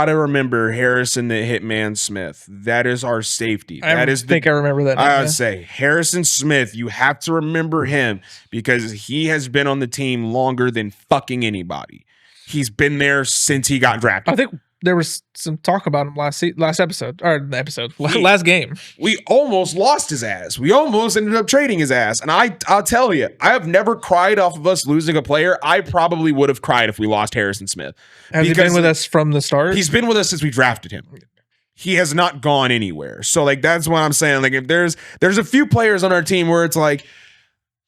to remember Harrison the Hitman Smith. That is our safety. I remember that. I would say Harrison Smith. You have to remember him because he has been on the team longer than fucking anybody. He's been there since he got drafted. I think there was some talk about him last episode or the episode last game. We almost lost his ass. We almost ended up trading his ass. And I'll tell you, I have never cried off of us losing a player. I probably would have cried if we lost Harrison Smith. Has he been with us from the start? He's been with us since we drafted him. He has not gone anywhere. So like that's what I'm saying. Like if there's a few players on our team where it's like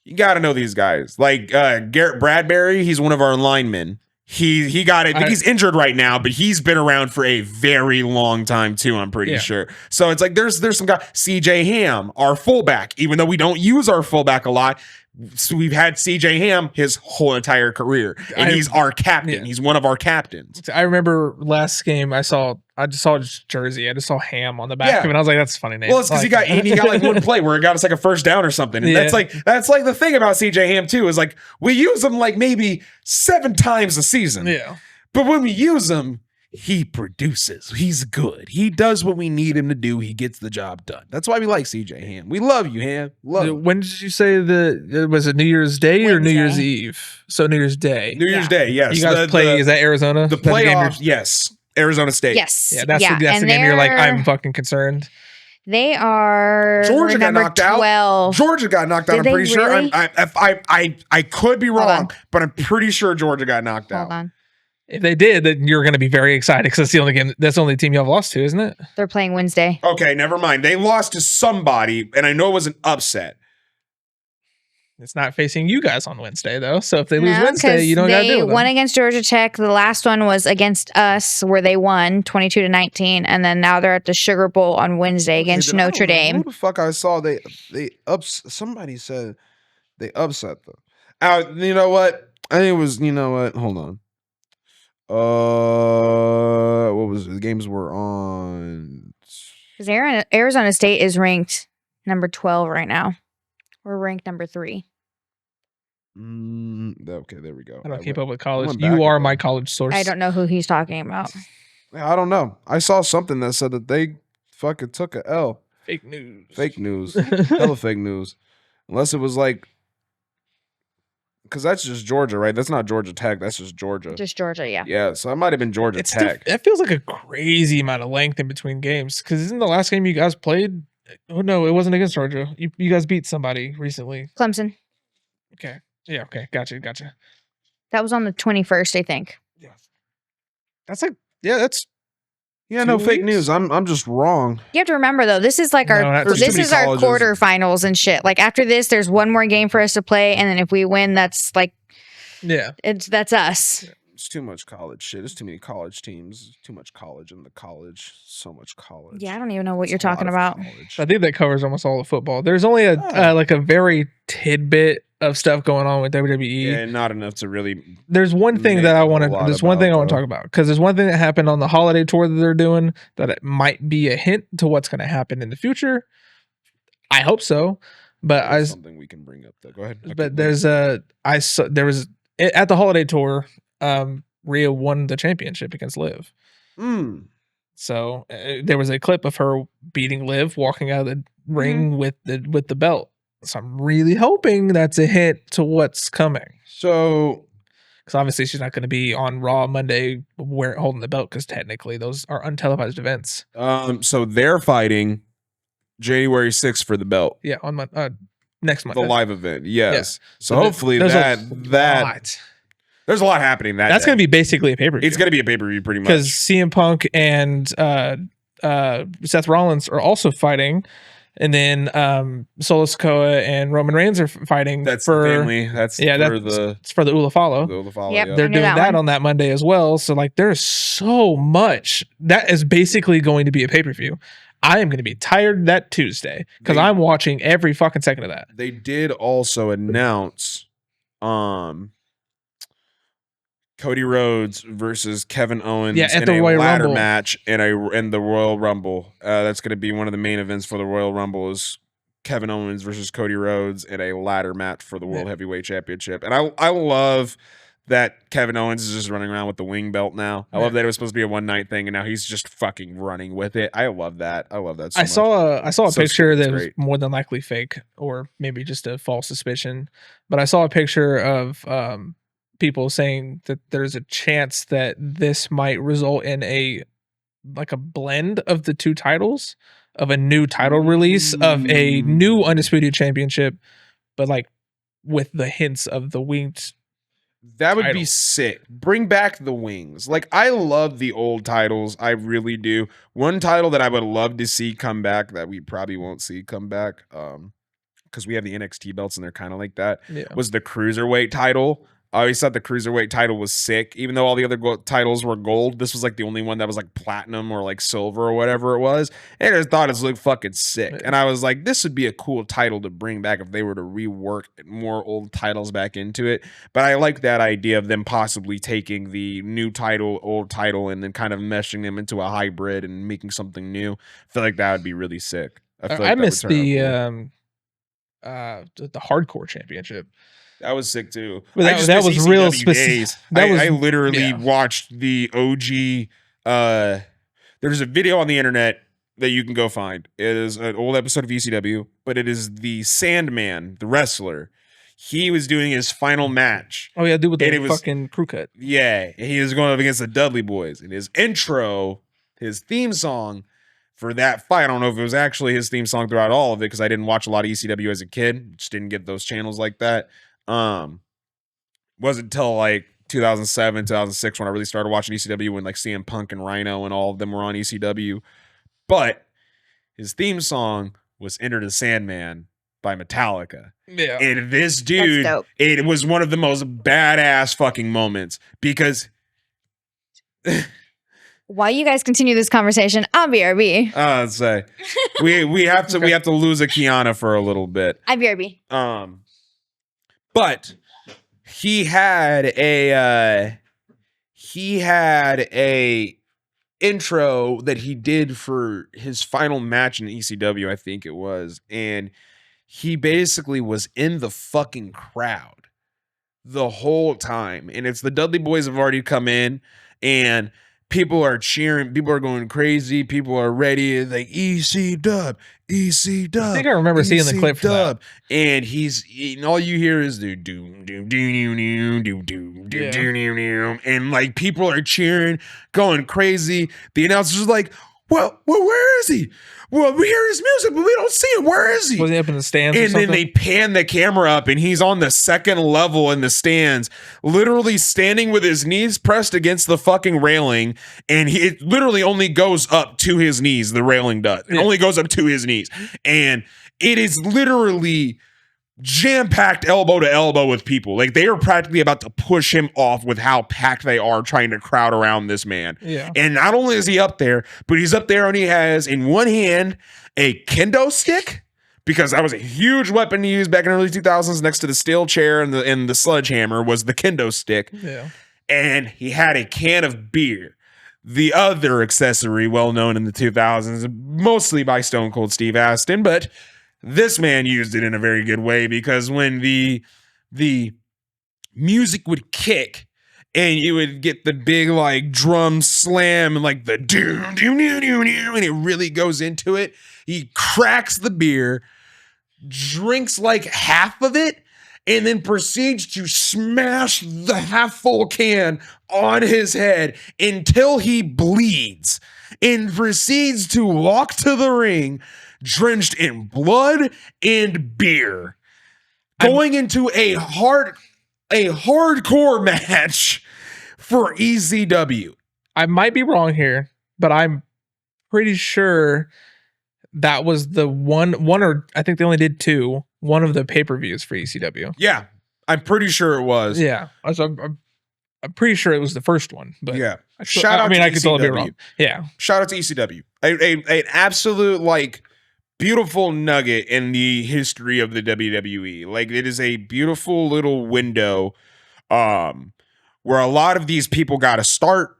you got to know these guys. Like Garrett Bradbury, he's one of our linemen. He got it. He's injured right now, but he's been around for a very long time too, I'm pretty sure. So it's like there's some guy, CJ Ham, our fullback, even though we don't use our fullback a lot. So we've had CJ Ham his whole entire career, and he's our captain. Yeah. He's one of our captains. I remember last game I just saw his jersey. I just saw Ham on the back of it. And I was like, that's a funny name. Well, it's because he got like one play where it got us like a first down or something. And that's like the thing about CJ Ham too, is like we use him like maybe 7 times a season. Yeah. But when we use him, he produces. He's good. He does what we need him to do. He gets the job done. That's why we like CJ Ham. We love you, Ham. Love you. When did you say was it New Year's Day or New Year's Eve? So New Year's Day. New Year's Day, yes. You guys play, is that Arizona? The playoffs, yes. Arizona State. Yes. Yeah, that's the game you're like, I'm fucking concerned. They are Georgia got number knocked 12. out. Georgia got knocked out. I'm Did pretty they sure. really? I could be wrong, but I'm pretty sure Georgia got knocked out. Hold on. If they did, then you're going to be very excited because that's the only game. That's the only team you have lost to, isn't it? They're playing Wednesday. Okay, never mind. They lost to somebody, and I know it was an upset. It's not facing you guys on Wednesday, though. So if they lose Wednesday, you don't got to deal with them. They won against Georgia Tech. The last one was against us, where they won 22-19, and then now they're at the Sugar Bowl on Wednesday against Notre Dame. Who the fuck I saw? Somebody said they upset them. You know what? I think it was. You know what? Hold on. What was it? The games were on? Because Arizona State is ranked number 12 right now. We're ranked number 3. Okay, there we go. I don't keep up with college. back You are again. my college source. I don't know who he's talking about. I don't know. I saw something that said that they fucking took a L. Fake news. Fake news. Hella fake news. Unless it was like, because that's just Georgia, right? That's not Georgia Tech. That's just Georgia. Just Georgia, yeah. Yeah, so it might have been Georgia Tech. That feels like a crazy amount of length in between games. Because isn't the last game you guys played? Oh, no, it wasn't against Georgia. You guys beat somebody recently. Clemson. Okay. Yeah, okay. Gotcha. That was on the 21st, I think. Yeah. That's like, that's. Yeah, no 2 fake weeks? news. I'm just wrong. You have to remember though, this is like No, not our too this many is our colleges. quarterfinals and shit. Like after this, there's one more game for us to play, and then if we win, that's like Yeah. that's us. It's too much college shit. There's too many college teams. Too much college in the college. So much college. Yeah, I don't even know what It's you're a lot talking of about. college. I think that covers almost all of football. There's only a like a very tidbit of stuff going on with WWE. Yeah, not enough to really. There's one thing make that I a want whole to. lot There's one thing I about, want to talk about because there's one thing that happened on the holiday tour that they're doing that it might be a hint to what's going to happen in the future. I hope so, but That's something we can bring up. Though. Go ahead. But there's there was at the holiday tour. Rhea won the championship against Liv. So there was a clip of her beating Liv, walking out of the ring with the belt. So I'm really hoping that's a hint to what's coming. So, because obviously she's not going to be on Raw Monday holding the belt because technically those are untelevised events. So they're fighting January 6th for the belt. Yeah, on next month. The live event. Yes. Yeah. So hopefully there's there's a lot happening That's going to be basically a pay-per-view. It's going to be a pay-per-view pretty much. Because CM Punk and Seth Rollins are also fighting. And then Solo Sikoa and Roman Reigns are fighting. That's for the family. It's for the Ulafalo. Yep. They're doing that on that Monday as well. So like there's so much. That is basically going to be a pay-per-view. I am going to be tired that Tuesday because I'm watching every fucking second of that. They did also announce Cody Rhodes versus Kevin Owens at in the a Royal ladder Rumble match in the Royal Rumble. That's going to be one of the main events for the Royal Rumble is Kevin Owens versus Cody Rhodes in a ladder match for the World Heavyweight Championship. And I love that Kevin Owens is just running around with the wing belt now. I love that it was supposed to be a one-night thing and now he's just fucking running with it. I love that. I love that so much. I saw a picture that was more than likely fake or maybe just a false suspicion. But I saw a picture of people saying that there's a chance that this might result in a blend of the two titles, of a new title release of a new Undisputed Championship, but like with the hints of the winged. That would be sick. Bring back the wings. Like, I love the old titles. I really do. One title that I would love to see come back that we probably won't see come back, because we have the NXT belts and they're kind of like that, was the Cruiserweight title. I always thought the Cruiserweight title was sick. Even though all the other titles were gold, this was like the only one that was like platinum or like silver or whatever it was. And I just thought it looked fucking sick. And I was like, this would be a cool title to bring back if they were to rework more old titles back into it. But I like that idea of them possibly taking the new title, old title, and then kind of meshing them into a hybrid and making something new. I feel like that would be really sick. I missed the Hardcore Championship. That was sick too. Well, that was real specific. I literally watched the OG. There's a video on the internet that you can go find. It is an old episode of ECW, but it is the Sandman, the wrestler. He was doing his final match. Oh yeah, dude with the fucking crew cut. Yeah, he was going up against the Dudley Boys. And his intro, his theme song for that fight, I don't know if it was actually his theme song throughout all of it because I didn't watch a lot of ECW as a kid. Just didn't get those channels like that. Wasn't until like 2007, 2006 when I really started watching ECW when like CM Punk and Rhino and all of them were on ECW. But his theme song was Enter the Sandman by Metallica. Yeah. And this dude, it was one of the most badass fucking moments because while you guys continue this conversation, I'll BRB. I'd say we have to lose a Kiana for a little bit. I BRB. But he had a intro that he did for his final match in ECW, I think it was, and he basically was in the fucking crowd the whole time. And it's the Dudley Boys have already come in and people are cheering, people are going crazy, people are ready, like EC Dub. I think I remember seeing the clip for that. And and all you hear is the doom doom doom doom doom doom doom doom, and like people are cheering, going crazy. The announcer's like, "Well, where is he? Well, we hear his music, but we don't see him. Where is he?" Was he up in the stands? And then they pan the camera up, and he's on the second level in the stands, literally standing with his knees pressed against the fucking railing, and it literally only goes up to his knees. The railing does. It only goes up to his knees, and it is literally jam-packed elbow to elbow with people. Like they are practically about to push him off with how packed they are trying to crowd around this man. Yeah. And not only is he up there, but he's up there and he has in one hand a kendo stick, because that was a huge weapon to use back in the early 2000s next to the steel chair and the sledgehammer was the kendo stick. Yeah. And he had a can of beer. The other accessory well known in the 2000s, mostly by Stone Cold Steve Austin, but this man used it in a very good way, because when the music would kick and you would get the big like drum slam and like the doom doom doom doom doom, and it really goes into it, he cracks the beer, drinks like half of it, and then proceeds to smash the half full can on his head until he bleeds, and proceeds to walk to the ring drenched in blood and beer, going into a hardcore match for ECW. I might be wrong here, but I'm pretty sure that was the one, or I think they only did two, one of the pay-per-views for ECW. Yeah, I'm pretty sure it was. Yeah. So I'm pretty sure it was the first one, but yeah. Shout out. I mean, I could totally be wrong. Yeah. Shout out to ECW. An absolute like beautiful nugget in the history of the WWE. Like it is a beautiful little window where a lot of these people got to start.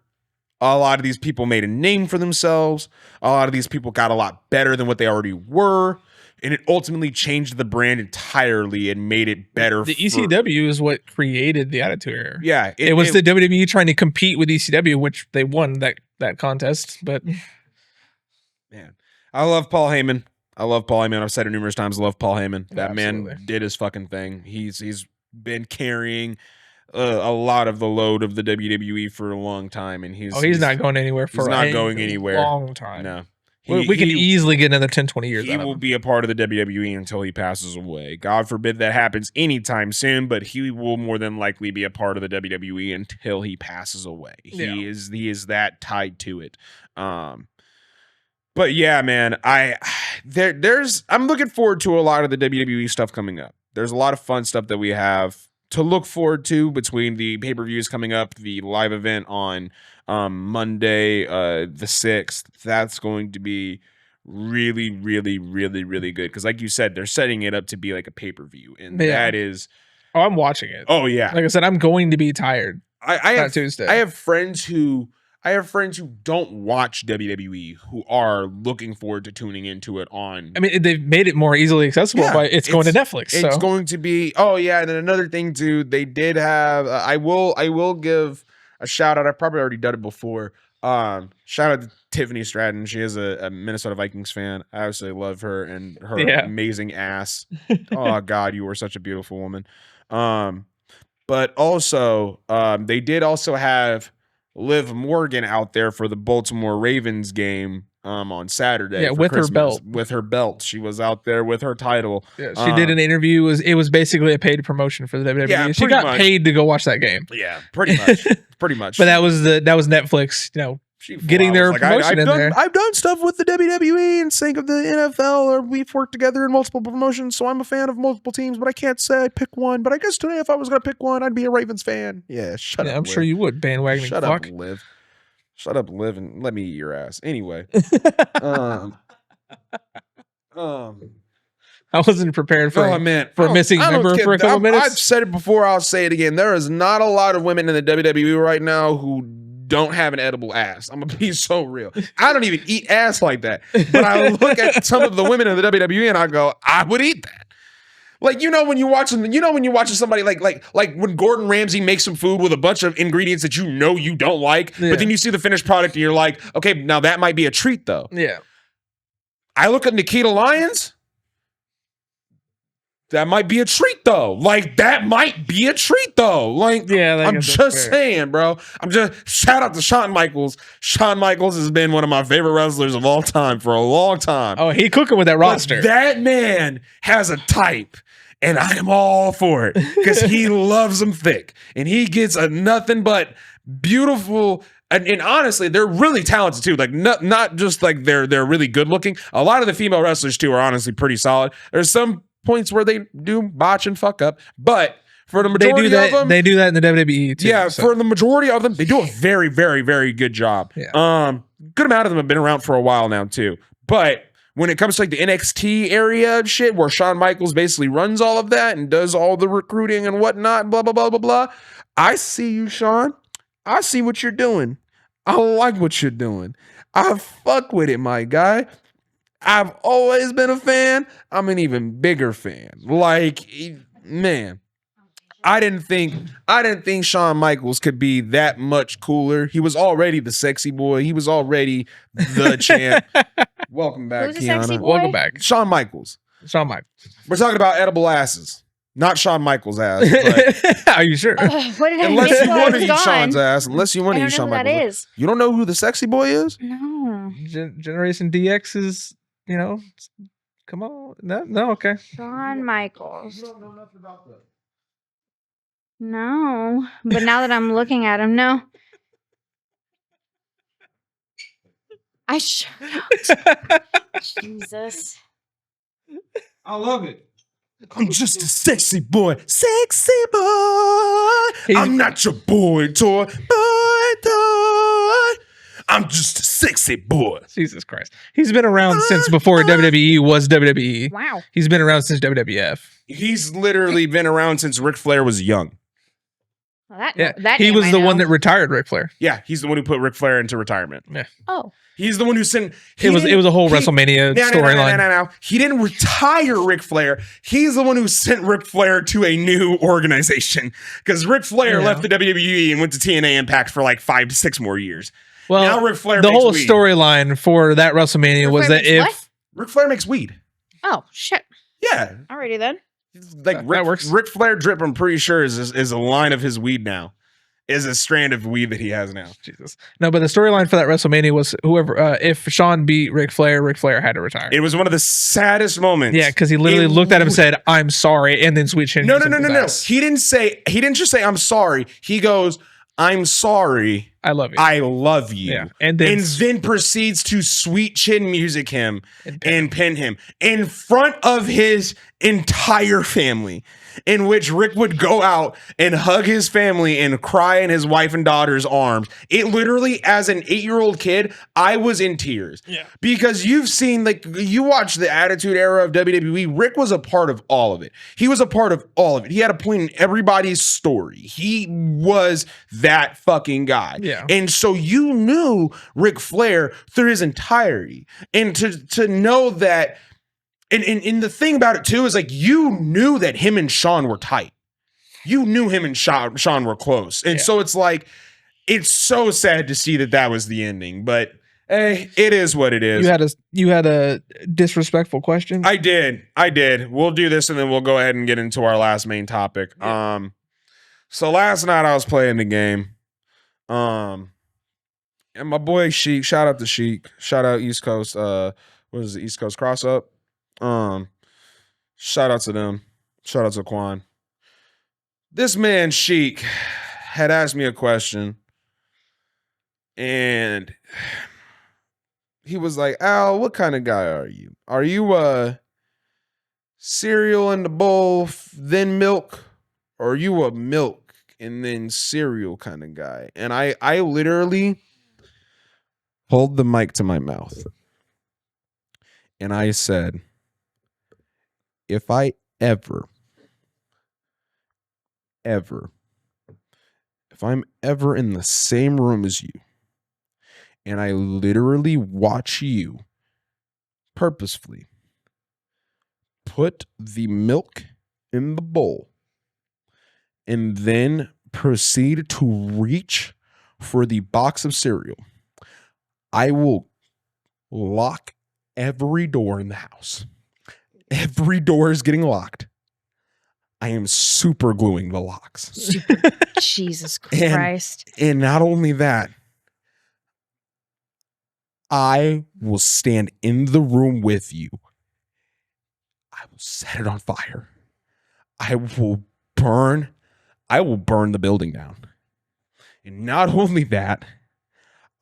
A lot of these people made a name for themselves. A lot of these people got a lot better than what they already were. And it ultimately changed the brand entirely and made it better. The ECW is what created the Attitude Era. Yeah. It was the WWE trying to compete with ECW, which they won that contest. But man, I love Paul Heyman. I've said it numerous times. I love Paul Heyman. That Absolutely. man did his fucking thing. He's been carrying a lot of the load of the WWE for a long time, and he's not going anywhere for a long time. No, we can easily get another 10, 20 years. He will be a part of the WWE until he passes away. God forbid that happens anytime soon, but he will more than likely be a part of the WWE until he passes away. Yeah. He is that tied to it. But yeah, man, I'm looking forward to a lot of the WWE stuff coming up. There's a lot of fun stuff that we have to look forward to between the pay-per-views coming up, the live event on Monday, the 6th. That's going to be really, really, really, really good. Because like you said, they're setting it up to be like a pay-per-view. And that is... Oh, I'm watching it. Oh, yeah. Like I said, I'm going to be tired. I have Tuesday. I have friends who don't watch WWE who are looking forward to tuning into it on. I mean, they've made it more easily accessible, but it's going to Netflix. It's going to be. Oh yeah, and then another thing too, they did have. I will give a shout out. I've probably already done it before. Shout out to Tiffany Stratton. She is a Minnesota Vikings fan. I absolutely love her and her amazing ass. Oh God, you were such a beautiful woman. But also, they did also have Liv Morgan out there for the Baltimore Ravens game on Saturday. Yeah, with Christmas. her belt. With her belt. She was out there with her title. Yeah, she did an interview. It was basically a paid promotion for the WWE. Yeah, she got paid to go watch that game. Yeah, pretty much. Pretty much. But that was Netflix, getting their promotion in there. I've done stuff with the WWE and sync of the NFL, or we've worked together in multiple promotions, so I'm a fan of multiple teams, but I can't say I pick one. But I guess today, if I was going to pick one, I'd be a Ravens fan. Yeah, shut up, I'm Liv. sure you would, bandwagoning Shut fuck. up, Liv. Shut up, Liv, and let me eat your ass. Anyway. I wasn't prepared for a missing member for a couple minutes. I've said it before, I'll say it again. There is not a lot of women in the WWE right now who don't have an edible ass. I'm gonna be so real. I don't even eat ass like that. But I look at some of the women in the WWE and I go, I would eat that. Like, when you're watching somebody like when Gordon Ramsay makes some food with a bunch of ingredients that you don't like, but then you see the finished product and you're like, okay, now that might be a treat though. Yeah. I look at Nikita Lyons. That might be a treat though. Like, that might be a treat though. Like, I'm just saying, bro. Shout out to Shawn Michaels. Shawn Michaels has been one of my favorite wrestlers of all time for a long time. Oh, he cooking with that roster. But that man has a type, and I am all for it because he loves them thick, and he gets a nothing but beautiful. And honestly, they're really talented too. Like, not just like they're really good looking. A lot of the female wrestlers too are honestly pretty solid. There's some points where they do botch and fuck up, but for the They majority do that. of them, They do that in the WWE too. yeah, so. for the majority of them, they do a very, very, very good job. Yeah. Good amount of them have been around for a while now too. But when it comes to like the NXT area and shit, where Shawn Michaels basically runs all of that and does all the recruiting and whatnot, blah blah blah blah blah. I see you, Shawn. I see what you're doing. I like what you're doing. I fuck with it, my guy. I've always been a fan. I'm an even bigger fan. Like, man. I didn't think Shawn Michaels could be that much cooler. He was already the sexy boy. He was already the champ. Welcome back, Who's the sexy Kiana. boy? Welcome back, Shawn Michaels. Shawn Michaels. We're talking about edible asses, not Shawn Michaels' ass. But Are you sure? What did I unless miss you while I want to was eat gone? Shawn's ass, unless you want I to don't eat know Shawn who that Michaels' is. You don't know who the sexy boy is? No. Generation DX is, come on. No, okay. Shawn Michaels. No. But now that I'm looking at him, no. Jesus. I love it. I'm just a sexy boy. Sexy boy. I'm not your boy toy. Boy toy. I'm just a sexy boy. Jesus Christ. He's been around since before WWE was WWE. Wow. He's been around since WWF. He's literally been around since Ric Flair was young. Well, that He name was I the one know. that retired Ric Flair. Yeah, he's the one who put Ric Flair into retirement. Oh. He's the one who sent. It was a whole WrestleMania storyline. No. He didn't retire Ric Flair. He's the one who sent Ric Flair to a new organization because Ric Flair left the WWE and went to TNA Impact for like 5 to 6 more years. Well, now Ric Flair the makes whole weed. storyline for that WrestleMania Ric was Flair that makes what? Ric Flair makes weed. Oh, shit. Yeah, Alrighty then. like that works. Ric Flair drip. I'm pretty sure is a line of his weed now. Is a strand of weed that he has now. Jesus. No, but the storyline for that WrestleMania was whoever, if Shawn beat Ric Flair had to retire. It was one of the saddest moments. Yeah, because he literally looked at him and said, "I'm sorry," and then switched in. No. He didn't just say I'm sorry. He goes, I'm sorry. I love you. I love you. Yeah. And then proceeds to sweet chin music him and pin him in front of his entire family, in which Rick would go out and hug his family and cry in his wife and daughter's arms. It literally, as an 8-year-old kid, I was in tears. Yeah. Because you've seen, like, you watch the Attitude Era of WWE, Rick was a part of all of it. He was a part of all of it. He had a point in everybody's story. He was that fucking guy. Yeah. And so you knew Ric Flair through his entirety. And to know that, and the thing about it too is, like, you knew that him and Shawn were tight. You knew him and Shawn were close. And so it's like, it's so sad to see that was the ending, but hey, it is what it is. You had a disrespectful question. I did. We'll do this and then we'll go ahead and get into our last main topic. Yeah. So last night I was playing the game. And my boy Sheik, shout out to Sheik, shout out East Coast, what is it, East Coast Cross Up? Shout out to them. Shout out to Quan. This man Sheik had asked me a question, and he was like, Al, what kind of guy are you? Are you a cereal in the bowl, then milk? Or are you a milk and then cereal kind of guy? And I literally pulled the mic to my mouth. And I said, if I ever, if I'm ever in the same room as you, and I literally watch you purposefully put the milk in the bowl and then proceed to reach for the box of cereal, I will lock every door in the house. Every door is getting locked. I am super gluing the locks. Jesus Christ. And not only that, I will stand in the room with you. I will set it on fire. I will burn the building down. And not only that,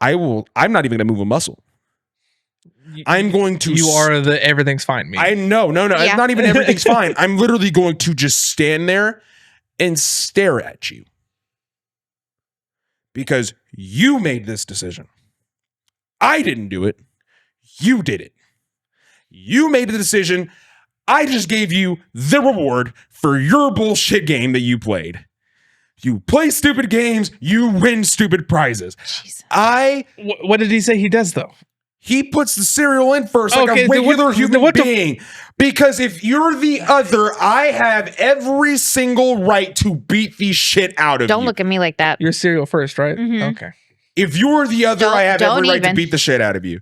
I'm not even going to move a muscle. I'm going to. You are the everything's fine me. I know. No. Yeah. It's not even everything's fine. I'm literally going to just stand there and stare at you because you made this decision. I didn't do it. You did it. You made the decision. I just gave you the reward for your bullshit game that you played. You play stupid games, you win stupid prizes. Jesus. What did he say he does though? He puts the cereal in first like Okay, a regular human the- being. Because if you're the other, I have every single right to beat the shit out of you. Don't look at me like that. Your cereal first, right? Mhm. Okay. If you're the other, I have Don't every right to even. beat the shit out of you.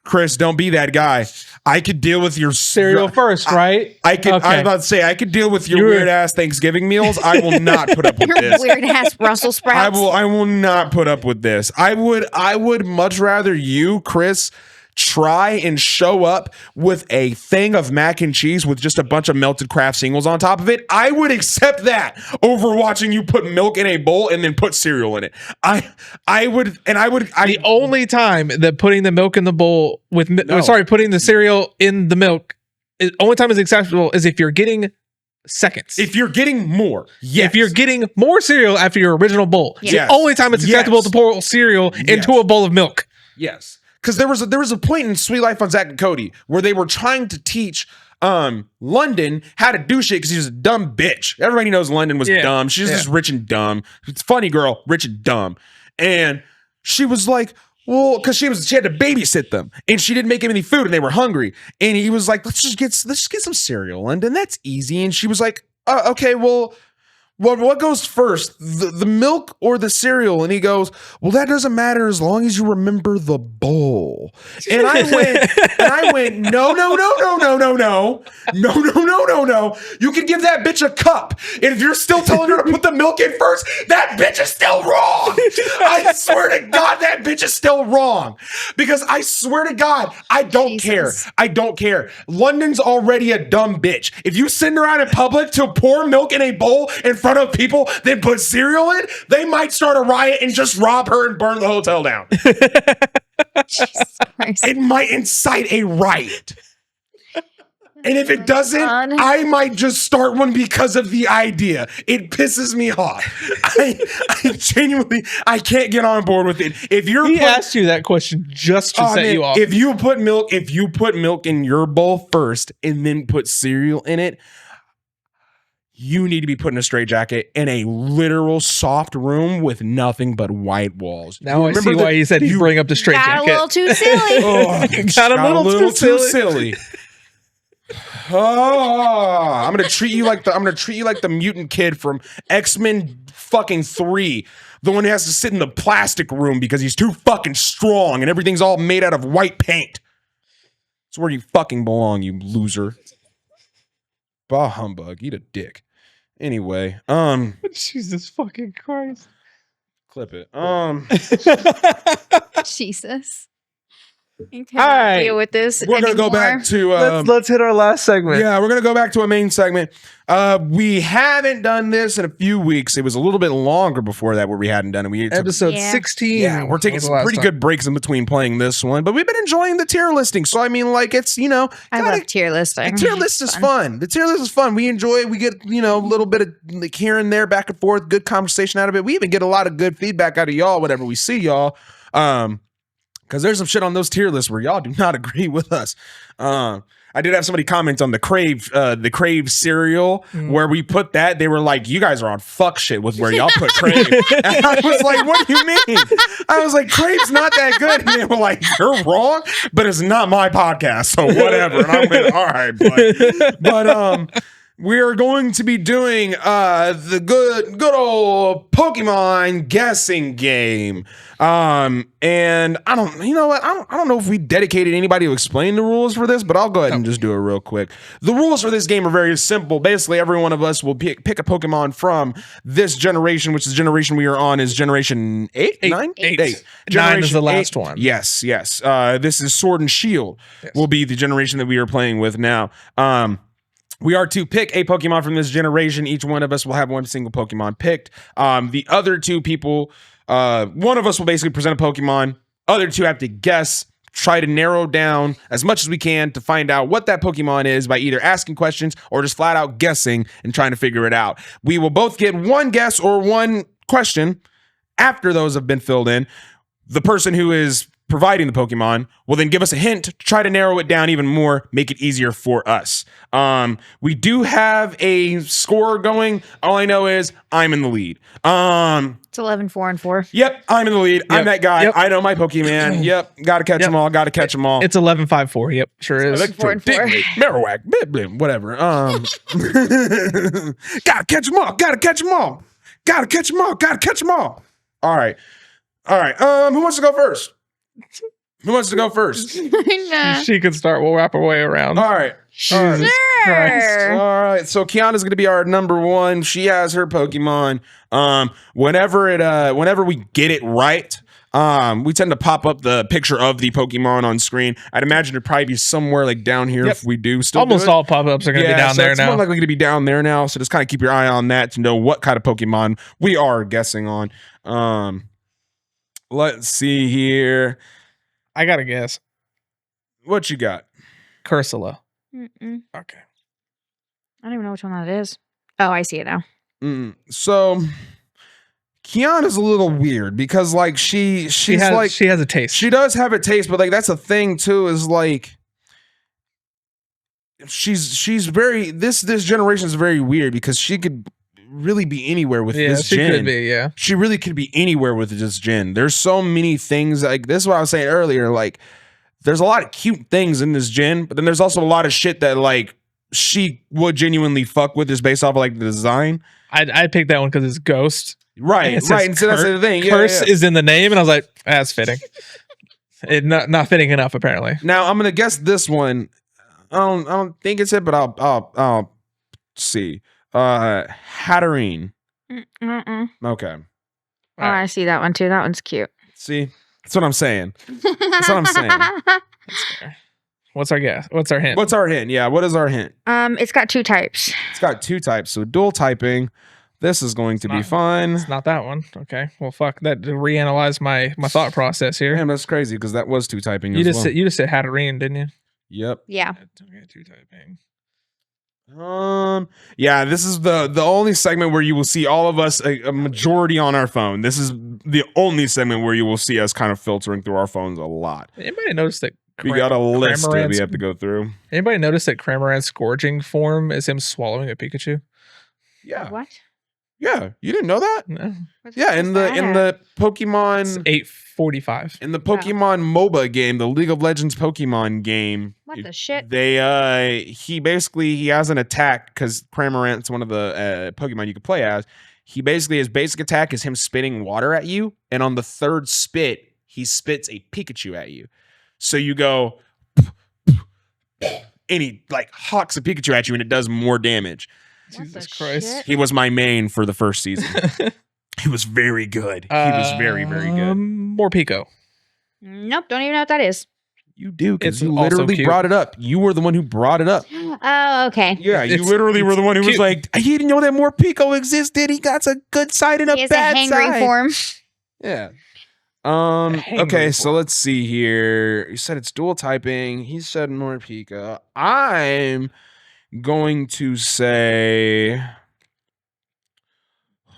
Chris, don't be that guy. I could deal with your Cereal first, right? I could. Okay. I'm about to say I could deal with your You're- weird ass Thanksgiving meals. I will not put up with Your this. weird ass Brussels sprouts. I will not put up with this. I would much rather you, Chris, try and show up with a thing of mac and cheese with just a bunch of melted Kraft singles on top of it. I would accept that over watching you put milk in a bowl and then put cereal in it. I would. The only time that putting the milk in the bowl with No. putting the cereal in the milk, only time is acceptable is if you're getting seconds. If you're getting more, yes. If you're getting more cereal after your original bowl, it's Yes. the only time it's acceptable Yes. to pour cereal into a bowl of milk. Yes. Because there was a point in Sweet Life on Zack and Cody where they were trying to teach London how to do shit because he was a dumb bitch. Everybody knows London was dumb. She's just rich and dumb. It's a funny girl, rich and dumb. And she was like, well, because she had to babysit them and she didn't make him any food and they were hungry. And he was like, let's just get some cereal, London. That's easy. And she was like, okay, well, what goes first, the milk or the cereal? And he goes, well, that doesn't matter as long as you remember the bowl. And I went, no. You can give that bitch a cup. And if you're still telling her to put the milk in first, that bitch is still wrong. I swear to God, that bitch is still wrong. Because I swear to God, I don't care. I don't care. London's already a dumb bitch. If you send her out in public to pour milk in a bowl in front of people, then put cereal in, they might start a riot and just rob her and burn the hotel down. Jesus Christ. It might incite a riot. And if it doesn't, God. I might just start one because of the idea. It pisses me off. I genuinely, I can't get on board with it. If you're He asked you that question just to set you off. If you put milk in your bowl first and then put cereal in it, you need to be put in a straitjacket in a literal soft room with nothing but white walls. Now I see why he said he'd bring up the straight Got a jacket. little too silly. Got a little too silly. Oh, I'm gonna treat you like the mutant kid from X-Men fucking 3. The one who has to sit in the plastic room because he's too fucking strong and everything's all made out of white paint. It's where you fucking belong, you loser. Bah humbug, eat a dick. Anyway, Jesus fucking Christ. clip it. Jesus. You All right. cannot deal with this We're gonna go anymore. back to Let's hit our last segment. yeah, we're gonna go back to a main segment. We haven't done this in a few weeks. It was a little bit longer before that where we hadn't done it. We took, Episode Yeah. 16. yeah, we're taking was the some last pretty time. good breaks in between playing this one, but we've been enjoying the tier listing. So I mean, like, it's I love tier listing. the tier list is fun. The tier list is fun. We enjoy it. We get, a little bit of like here and there, back and forth, good conversation out of it. We even get a lot of good feedback out of y'all whenever we see y'all. Because there's some shit on those tier lists where y'all do not agree with us. I did have somebody comment on the Crave cereal where we put that. They were like, "You guys are on fuck shit with where y'all put Crave." And I was like, "What do you mean?" I was like, "Crave's not that good." And they were like, "You're wrong, but it's not my podcast, so whatever." And I went, "All right, but we're going to be doing the good old Pokemon guessing game. And I don't know if we dedicated anybody to explain the rules for this, but I'll go ahead and just do it real quick. The rules for this game are very simple. Basically, every one of us will pick a Pokemon from this generation, which is the generation we are on is generation 8. 9 is the last one. Yes. This is Sword and Shield will be the generation that we are playing with now. We are to pick a Pokemon from this generation. Each one of us will have one single Pokemon picked. The other two people, one of us will basically present a Pokemon. Other two have to guess try to narrow down as much as we can to find out what that Pokemon is by either asking questions or just flat out guessing and trying to figure it out. We will both get one guess or one question after those have been filled in. The person who is providing the Pokemon will then give us a hint to try to narrow it down even more, make it easier for us. We do have a score going. All I know is I'm in the lead. It's 11-4-4. Yep, I'm in the lead. I'm that guy. Yep. I know my Pokemon. Yep, gotta catch them all. Gotta catch them all. It's 11-5-4. Yep, sure is. 4-4. Diglett, Marowak, Biblin, whatever. Gotta catch them all. Gotta catch them all. Gotta catch them all. Gotta catch them all. All right. Who wants to go first? Who wants to go first? She can start. We'll wrap our way around. All right. Jesus Christ. All right. So Kiana's going to be our number one. She has her Pokemon. Whenever we get it right, we tend to pop up the picture of the Pokemon on screen. I'd imagine it'd probably be somewhere like down here if we do still. Almost do it. all pop-ups are going to be down there it's now. more likely to be down there now. So just kind of keep your eye on that to know what kind of Pokemon we are guessing on. Let's see here. I got to guess. What you got? Cursula. Mm-mm. Okay. I don't even know which one that is. Oh, I see it now. So Kiana's a little weird because like she has a taste. She does have a taste, but like that's the thing too, is like she's very this generation is very weird because she could really be anywhere with this she gen. could be, yeah. She really could be anywhere with this gen. There's so many things, like this is what I was saying earlier, like there's a lot of cute things in this gen, but then there's also a lot of shit that like she would genuinely fuck with just based off of like the design. I picked that one because it's Ghost. Right. And so that's the thing. Curse is in the name, and I was like, that's fitting. It not fitting enough, apparently. Now I'm gonna guess this one. I don't think it's it, but I'll see. Hatterene. Okay. Oh, I see that one too. That one's cute. See, that's what I'm saying. That's what I'm saying. What's our guess? What's our hint? What's our hint? Yeah, what is our hint? It's got 2 types. It's got 2 types, so dual typing. This is going to be fun. It's not that one. Okay. Well, fuck. That reanalyzed my thought process here. Damn, that's crazy because that was 2 typing. You just said Hatterene, didn't you? Yep. Yeah. Okay, 2 typing. Yeah, this is the only segment where you will see all of us a majority on our phone. This is the only segment where you will see us kind of filtering through our phones a lot. Anybody notice that We got a list that we have to go through. Anybody notice that Cramorant's gorging form is him swallowing a Pikachu? Yeah. What? Yeah, you didn't know that? No. Yeah, in the Pokemon It's 8:45. in the Pokemon MOBA game, the League of Legends Pokemon game. What the shit? They he has an attack because Cramorant's one of the Pokemon you can play as. His basic attack is him spitting water at you, and on the 3rd spit, he spits a Pikachu at you. So you go, and he like hawks a Pikachu at you, and it does more damage. Jesus Christ. Shit? He was my main for the first season. He was very good. He was very, very good. More Pico. Nope, don't even know what that is. You do, because It's you also literally cute. brought it up. You were the one who brought it up. Oh, okay. Yeah, you It's- literally were the one who was cute. like, he didn't know that more Pico existed. He got a good side and a He has a bad hangry side. form. Yeah. Hangry Okay, so form. let's see here. You said it's dual typing. He said more Pico. I'm going to say,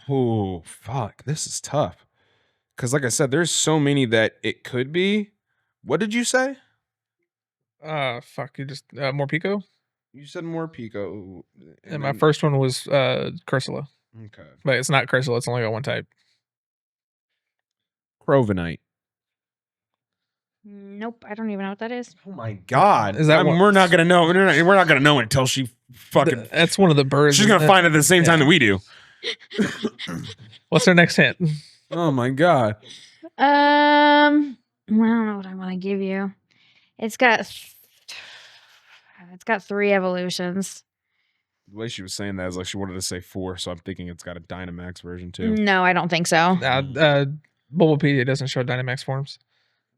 oh, fuck. This is tough. Because like I said, there's so many that it could be. What did you say? Fuck. You just more Pico? You said more Pico. And my first one was Cursula. Okay. But it's not Cursula, it's only got 1 type. Crovenite. Nope, I don't even know what that is. Oh my god. Is that one- we're not gonna know. We're not gonna know until she fucking. That's one of the birds. She's gonna find it at the same time that we do. What's our next hint? Oh my god. I don't know what I want to give you. It's got 3 evolutions. The way she was saying that is like she wanted to say 4, so I'm thinking it's got a Dynamax version too. No, I don't think so. Bulbapedia doesn't show Dynamax forms.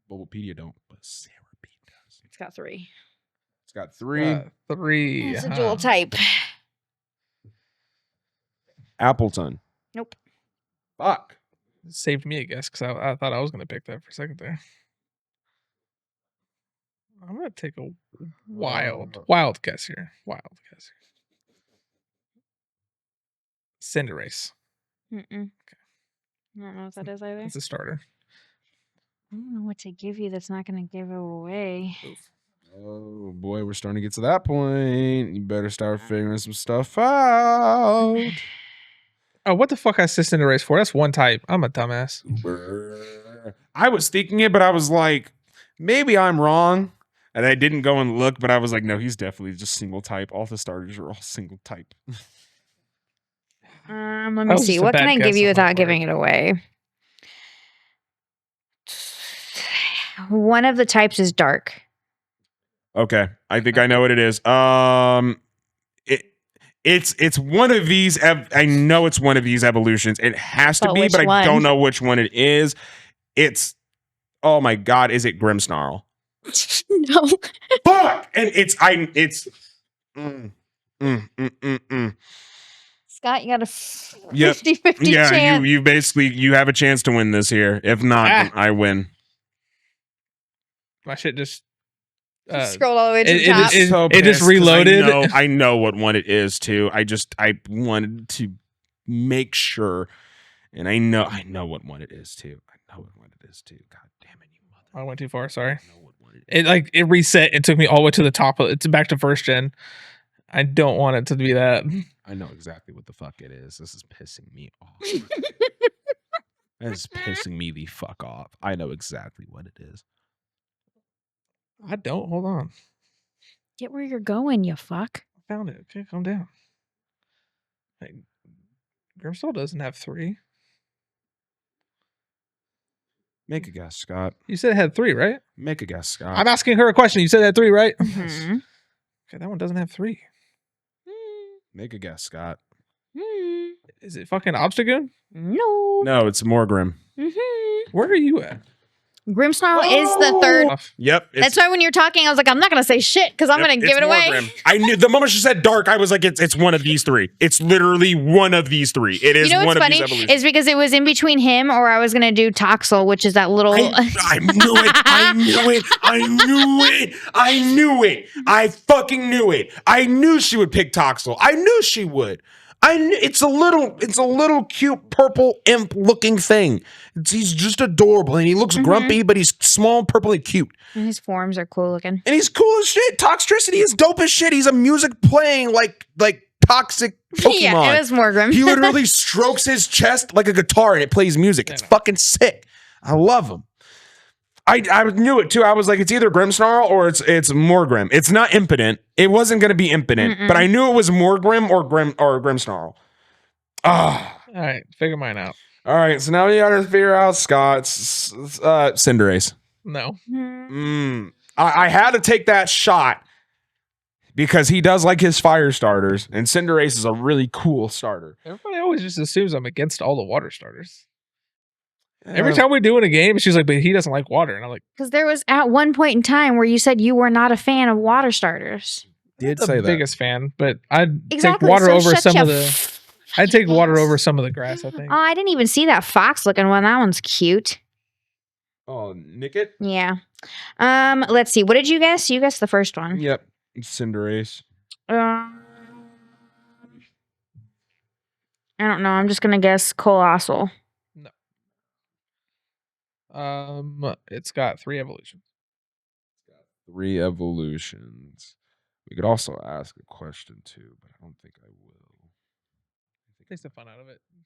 Bulbapedia don't, but Serapine does. It's got 3. It's got 3. 3. It's a dual type. Appleton. Nope. Fuck. Saved me a guess because I thought I was going to pick that for a second there. I'm gonna take a wild guess here. Cinderace. Mm-mm. I don't know what that is either. It's a starter. I don't know what to give you that's not going to give it away. Oh boy, we're starting to get to that point. You better start figuring some stuff out. Oh, what the fuck I said Cinderace for? That's one type. I'm a dumbass. I was thinking it, but I was like, maybe I'm wrong. And I didn't go and look, but I was like, no, he's definitely just single type. All the starters are all single type. Let me was see. just a What can bad I guess give you on my without part. giving it away? One of the types is dark. Okay, I think I know what it is. It's one of these. I know it's one of these evolutions. It has to But be, which but I one? don't know which one it is. It's oh my god, is it Grimmsnarl? No. Fuck, and it's. Scott, you got a Yep. 50-50 Yeah, chance. you basically you have a chance to win this here. If not, then I win. My shit just Scroll all the way to the it top. is- So it just pissed 'cause reloaded. I know what one it is too. I wanted to make sure, and I know what one it is too. I know what one it is too. God damn it, you mother! I went too far. Sorry. I know what one it is. It reset. It took me all the way to the top. It's back to first gen. I don't want it to be that. I know exactly what the fuck it is. This is pissing me off. This is pissing me the fuck off. I know exactly what it is. I don't. Hold on. Get where you're going, you fuck. I found it. Okay, calm down. Hey, Grimmsnarl doesn't have 3. Make a guess, Scott. You said it had 3, right? Make a guess, Scott. I'm asking her a question. You said it had 3, right? Mhm. Okay, that one doesn't have 3. Make a guess, Scott. Is it fucking Obstagoon? No. No, it's Morgrim. Where are you at? Grimmsnarl is the third. Yep. That's why when you're talking, I was like, I'm not going to say shit because I'm going to give it away. Morgrim. I knew the moment she said dark, I was like, it's one of these 3. It's literally one of these 3. It is You know one what's of funny these evolutions. is because it was in between him or I was going to do Toxel, which is that little. I knew it. I knew it. I knew it. I knew it. I fucking knew it. I knew she would pick Toxel. I knew she would. I knew it's a little cute purple imp looking thing. He's just adorable and he looks grumpy, but he's small, purple, and cute. And his forms are cool looking. And he's cool as shit. Toxtricity is dope as shit. He's a music playing like toxic Pokemon. Yeah, it was Morgrim. He literally strokes his chest like a guitar and it plays music. It's fucking sick. I love him. I knew it too. I was like, it's either Grimmsnarl or it's Morgrim. It's not impotent. It wasn't going to be impotent, but I knew it was Morgrim or Grimmsnarl. Ah. All right, figure mine out. All right, so now you got to figure out Scott's Cinderace. No. I had to take that shot because he does like his fire starters, and Cinderace is a really cool starter. Everybody always just assumes I'm against all the water starters. Every time we do in a game, she's like, but he doesn't like water. And I'm like, Because there was at one point in time where you said you were not a fan of water starters. Did the say that. biggest fan, but I'd Exactly. take water so over shut some your of the. I'd take water over some of the grass, I think. Oh, I didn't even see that fox looking one. That one's cute. Oh, Nick it? Yeah. Let's see. What did you guess? You guessed the first one. Yep. Cinderace. I don't know. I'm just gonna guess Colossal. It's got 3 evolutions. 3 evolutions. We could also ask a question too, but I don't think I will. Takes the fun out of it. I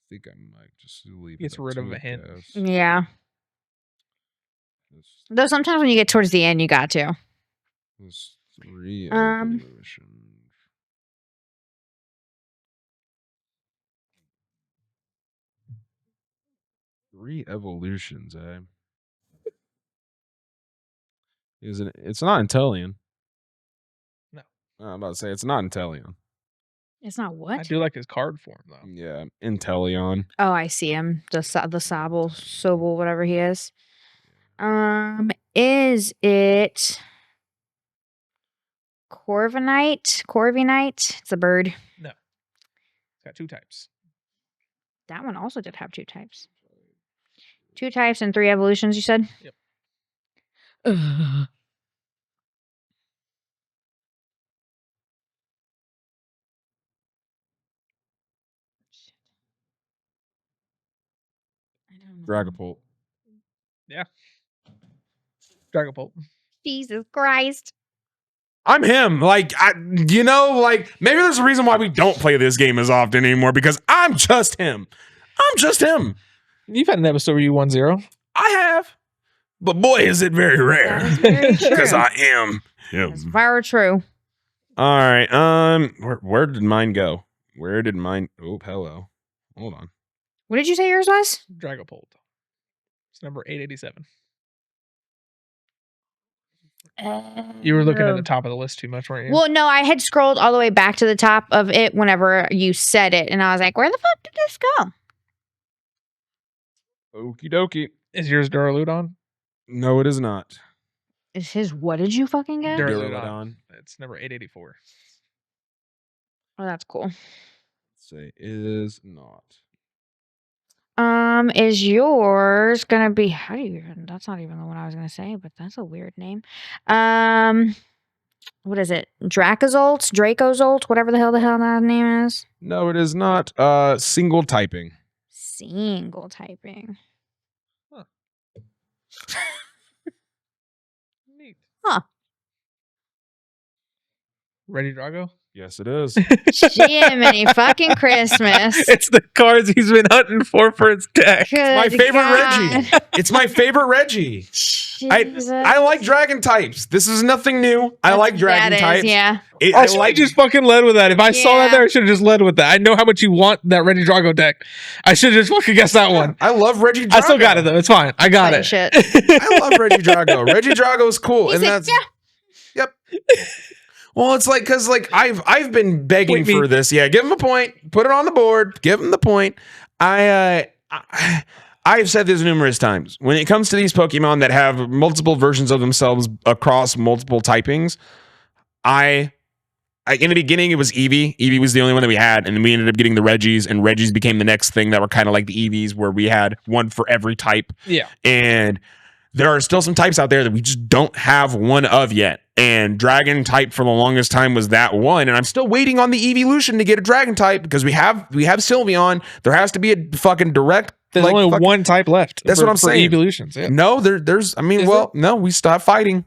think I might just leave Gets it up rid to of a hint. guess. Yeah. Though sometimes when you get towards the end, you got to. There's 3 Um, evolutions. Three evolutions, eh? It's not Intellion. No. I'm about to say it's not Intellion. It's not what? I do like his card form, though. Yeah, Intellion. Oh, I see him. The Sobble, whatever he is. Is it Corviknight? It's a bird. No. It's got 2 types. That one also did have 2 types. 2 types and 3 evolutions, you said? Yep. Dragapult. Dragapult. Jesus Christ. I'm him. Like, maybe there's a reason why we don't play this game as often anymore because I'm just him. I'm just him. You've had an episode where you 1-0. I have. But boy, is it very rare. That is very true. Because I am That's him. very true. All right. Where did mine go? Where did mine? Oh, hello. Hold on. What did you say yours was? Dragapult. It's number 887. You were looking at the top of the list too much, weren't you? Well, no, I had scrolled all the way back to the top of it whenever you said it, and I was like, where the fuck did this go? Okie dokie. Is yours Duraludon? No, it is not. Is his what did you fucking get? Duraludon. It's number 884. Oh, that's cool. Let's say is not. Is yours gonna be how do you even that's not even the one I was gonna say, but that's a weird name. What is it? Dracozolt, whatever the hell that name is. No, it is not. Single typing. Single typing. Neat. Huh. Regidrago? Yes, it is. Jiminy fucking Christmas. It's the cards he's been hunting for his deck. My Good favorite God. Reggie. It's my favorite Reggie. Jesus. I like dragon types. This is nothing new. I like dragon That is, types. yeah. I should have just fucking led with that. If I saw that there, I should have just led with that. I know how much you want that Regidrago deck. I should have just fucking guessed that one. I love Reggie Drago. I still got it though. It's fine. I got Play it. shit. I love Reggie Drago. Reggie Drago is cool. He And said, that's Yep. Well, it's like because I've been begging Point me. for this. Yeah, give him a point. Put it on the board. Give him the point. I've said this numerous times. When it comes to these Pokemon that have multiple versions of themselves across multiple typings, in the beginning it was Eevee. Eevee was the only one that we had, and then we ended up getting the Reggies, and Reggies became the next thing that were kind of like the Eevees, where we had one for every type. Yeah. And there are still some types out there that we just don't have one of yet. And Dragon type for the longest time was that one. And I'm still waiting on the Evolution to get a Dragon type because we have Sylveon. There has to be a fucking direct. There's only one type left. That's what I'm saying. Evolutions. Yeah. No, there's. I mean, no, we stopped fighting.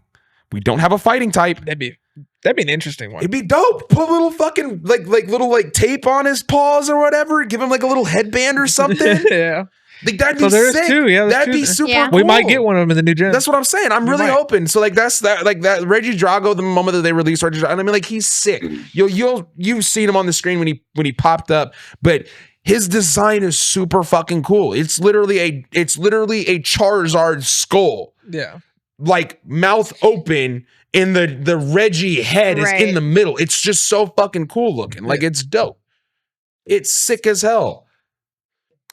We don't have a fighting type. That'd be an interesting one. It'd be dope. Put a little fucking little tape on his paws or whatever. Give him like a little headband or something. Yeah. Like that'd be there's sick. two. Yeah, that'd be super cool. We might get one of them in the new gen. That's what I'm saying. I'm really hoping. So that's that Reggie Drago, the moment that they released Reggie Drago, I mean, he's sick. You've seen him on the screen when he popped up, but his design is super fucking cool. It's literally a Charizard skull. Yeah. Like mouth open and the Reggie head is in the middle. It's just so fucking cool looking. Like it's dope. It's sick as hell.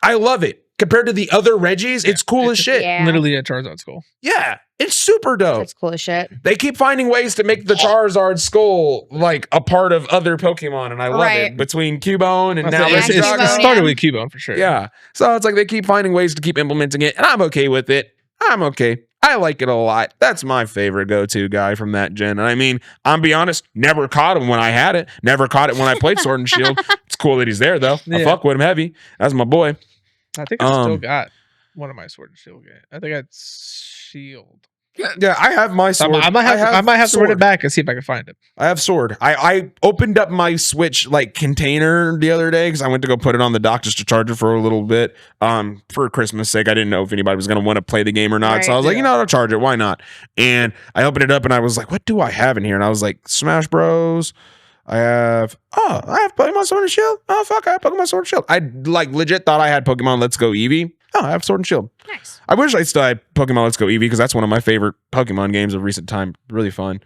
I love it. Compared to the other Reggies, it's cool as shit. Yeah. Literally a Charizard skull. Yeah, it's super dope. That's cool as shit. They keep finding ways to make the Charizard skull like a part of other Pokemon, and I love it. Between Cubone and now it started with Cubone for sure. Yeah, so it's like they keep finding ways to keep implementing it, and I'm okay with it. I'm okay. I like it a lot. That's my favorite go-to guy from that gen. And I mean, I'm be honest, never caught him when I had it. Never caught it when I played Sword and Shield. It's cool that he's there though. I fuck with him heavy. That's my boy. I think I still got one of my Sword and Shield games. I think I got Shield. Yeah, I have my Sword. I might have to run it back and see if I can find it. I have Sword. I opened up my Switch container the other day because I went to go put it on the dock just to charge it for a little bit. For Christmas sake, I didn't know if anybody was gonna want to play the game or not. So I was like, I'll charge it. Why not? And I opened it up and I was like, what do I have in here? And I was like, Smash Bros. I have Pokemon Sword and Shield. Oh fuck, I have Pokemon Sword and Shield. I legit thought I had Pokemon Let's Go Eevee. Oh, I have Sword and Shield. Nice. I wish I still had Pokemon Let's Go Eevee because that's one of my favorite Pokemon games of recent time. Really fun.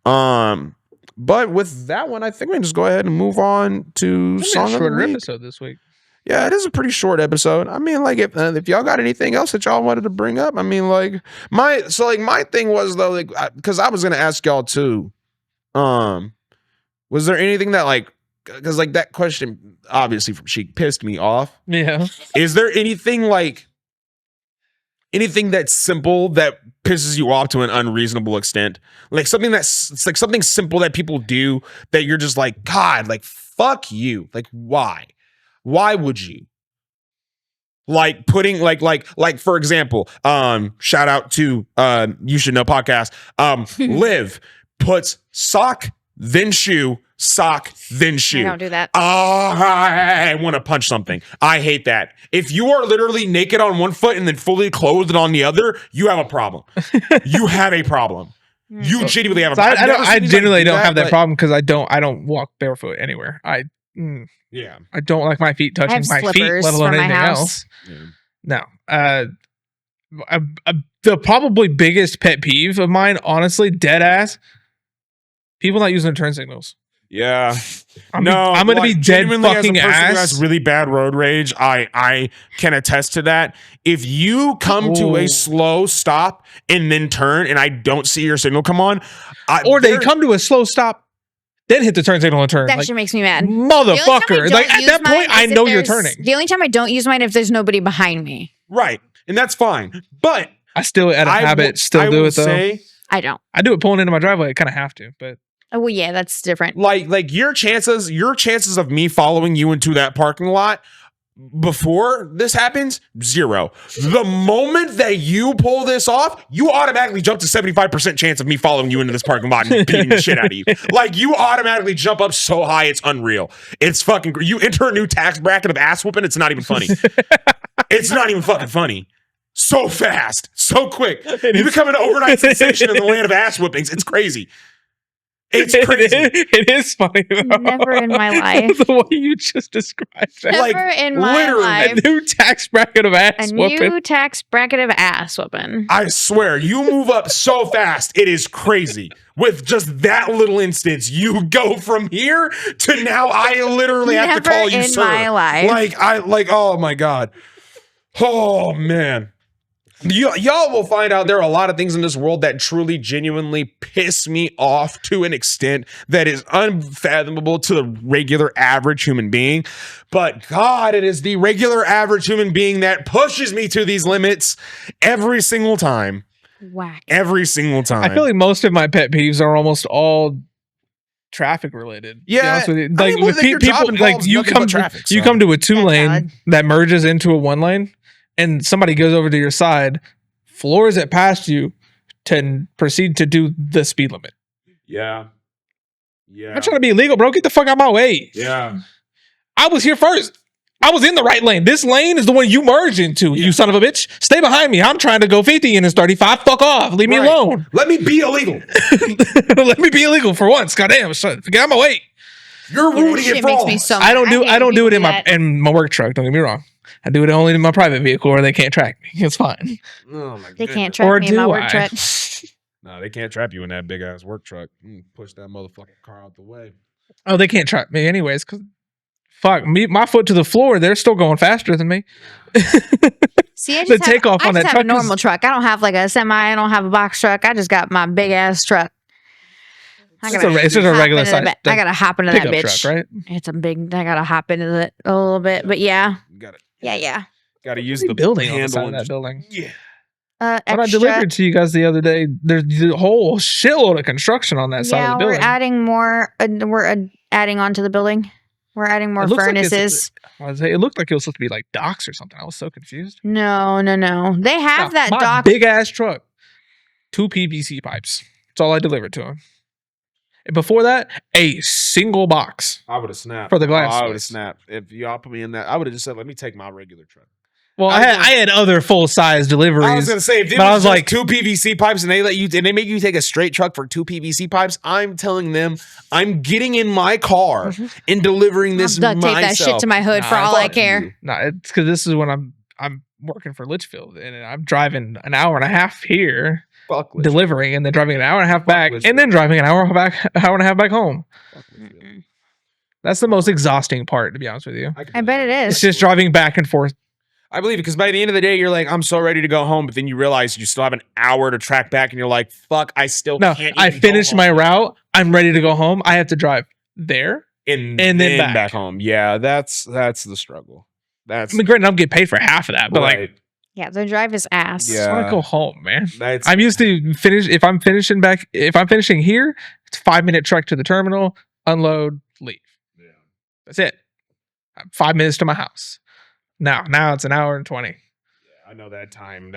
But with that one, I think we can just go ahead and move on to Song of the shorter Week. episode this week. Yeah, it is a pretty short episode. I mean, if y'all got anything else that y'all wanted to bring up, I mean, my thing was though, because I was gonna ask y'all too. Was there anything that because that question obviously from Sheik pissed me off. Yeah. Is there anything that's simple that pisses you off to an unreasonable extent? Like something that's something simple that people do that you're just like, God, fuck you. Like why? Why would you? Like putting like for example, shout out to You Should Know podcast. Liv puts sock, then shoe, sock, then shoe. I don't do that. I want to punch something. I hate that. If you are literally naked on one foot and then fully clothed on the other, you have a problem. You have a problem. You genuinely have a problem. I genuinely don't have that problem because I don't walk barefoot anywhere. I don't like my feet touching my feet, let alone anything else. Yeah. No. The probably biggest pet peeve of mine, honestly, dead ass, people not using their turn signals. Yeah. I'm gonna be dead fucking as a person ass. who has really bad road rage, I can attest to that. If you come to a slow stop and then turn and I don't see your signal come on, or they come to a slow stop, then hit the turn signal and turn. That shit makes me mad. Motherfucker. Like at that point, I know you're turning. The only time I don't use mine if there's nobody behind me. Right. And that's fine. But I still do it though. I don't. I do it pulling into my driveway. I kind of have to, but Oh well, yeah, that's different. Like your chances of me following you into that parking lot before this happens, 0. The moment that you pull this off, you automatically jump to 75% chance of me following you into this parking lot and beating the shit out of you. Like you automatically jump up so high, it's unreal. It's fucking. You enter a new tax bracket of ass whooping. It's not even funny. It's not even fucking funny. So fast, so quick. You become an overnight sensation in the land of ass whoopings. It's crazy. It's crazy. It is funny though. Never in my life. The way you just described that. Never in my life. A new tax bracket of ass whooping. A new tax bracket of ass whooping. I swear, you move up so fast, it is crazy. With just that little instance, you go from here to now I literally have to call you sir. Never in my life. Oh my God. Oh man. Y'all will find out there are a lot of things in this world that truly, genuinely piss me off to an extent that is unfathomable to the regular average human being. But God, it is the regular average human being that pushes me to these limits every single time. Whack. Every single time. I feel like most of my pet peeves are almost all traffic related. Yeah. Like with people, like you come to a 2-lane that merges into a 1-lane. And somebody goes over to your side, floors it past you, to proceed to do the speed limit. Yeah. I'm not trying to be illegal, bro. Get the fuck out of my way. Yeah. I was here first. I was in the right lane. This lane is the one you merged into, you son of a bitch. Stay behind me. I'm trying to go 50 and it's 35. Fuck off. Leave me alone. Let me be illegal. Let me be illegal for once. Goddamn. Get out of my way. You're ruining it for all. I don't do it in my work truck. Don't get me wrong. I do it only in my private vehicle, or they can't track me. It's fine. Oh my they can't track me in my work truck. No, they can't trap you in that big ass work truck. Push that motherfucking car out the way. Oh, they can't trap me anyways. Cause fuck me, my foot to the floor. They're still going faster than me. See, I just have truck a normal truck. I don't have like a semi. I don't have a box truck. I just got my big ass truck. It's just a regular size. I gotta hop into that bitch. Truck, right? It's a big. I gotta hop into it a little bit, but yeah. Yeah. Got to use the building on the side of that building. Yeah. When I delivered to you guys the other day, there's a whole shitload of construction on that side of the building. We're adding more. We're adding onto the building. We're adding more furnaces. It looked like it was supposed to be like docks or something. I was so confused. No. They have that dock. Big ass truck. 2 PVC pipes. That's all I delivered to him. And before that, a single box. I would have snapped. For the glass. I would have snapped. If y'all put me in that, I would have just said, let me take my regular truck. Well, I had other full size deliveries. I was gonna say, if it was like 2 PVC pipes and they make you take a straight truck for 2 PVC pipes, I'm telling them I'm getting in my car and delivering this myself. Duct tape that shit to my hood for all I care. It's because this is when I'm working for Litchfield and I'm driving an hour and a half here, delivering, and then driving an hour and a half back, and then driving an hour and a half back home. That's the most exhausting part, to be honest with you. I bet it is. It's just driving back and forth. I believe it, because by the end of the day, you're like, I'm so ready to go home, but then you realize you still have an hour to track back, and you're like, fuck, I still can't. I finished my route. I'm ready to go home. I have to drive there and then back home. Yeah, that's the struggle. I mean, granted, I'm getting paid for half of that, but like, yeah, the drive is ass. Yeah, I want to go home, man. I'm used to finish. If I'm finishing here, it's 5-minute trek to the terminal, unload, leave. Yeah, that's it. 5 minutes to my house. Now it's an hour and 20, I know that time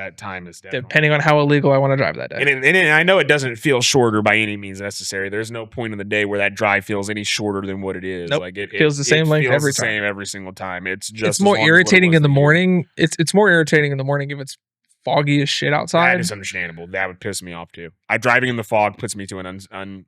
is definitely. depending on how illegal I want to drive that day. And I know it doesn't feel shorter by any means necessary. There's no point in the day where that drive feels any shorter than what it is. Nope. Like it Feels the same length feels every the time. same every single time. It's just It's more irritating in the morning. It's more irritating in the morning if it's foggy as shit outside. That is understandable. That would piss me off too. Driving in the fog puts me to an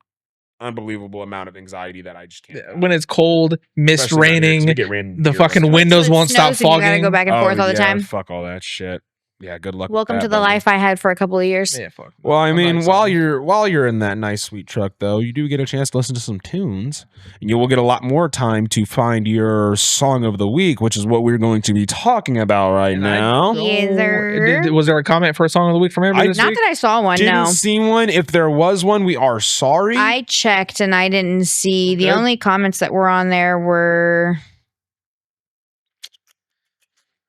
unbelievable amount of anxiety that I just can't. When it's cold, mist Especially down here, 'cause raining, we get rain the here fucking all windows So it won't stop snows and you gotta fogging. go back and forth all the time. Fuck all that shit. Yeah, good luck. Welcome with to that, the buddy. life I had for a couple of years. Yeah, fuck. Well, I I'm mean, not while excited. you're in that nice sweet truck, though, you do get a chance to listen to some tunes, and you will get a lot more time to find your song of the week, which is what we're going to be talking about right And I now. Yes, sir. Was there a comment for a song of the week from everybody this Not week? that I saw one, Didn't no. see one. If there was one, we are sorry. I checked and I didn't see. The Okay. only comments that were on there were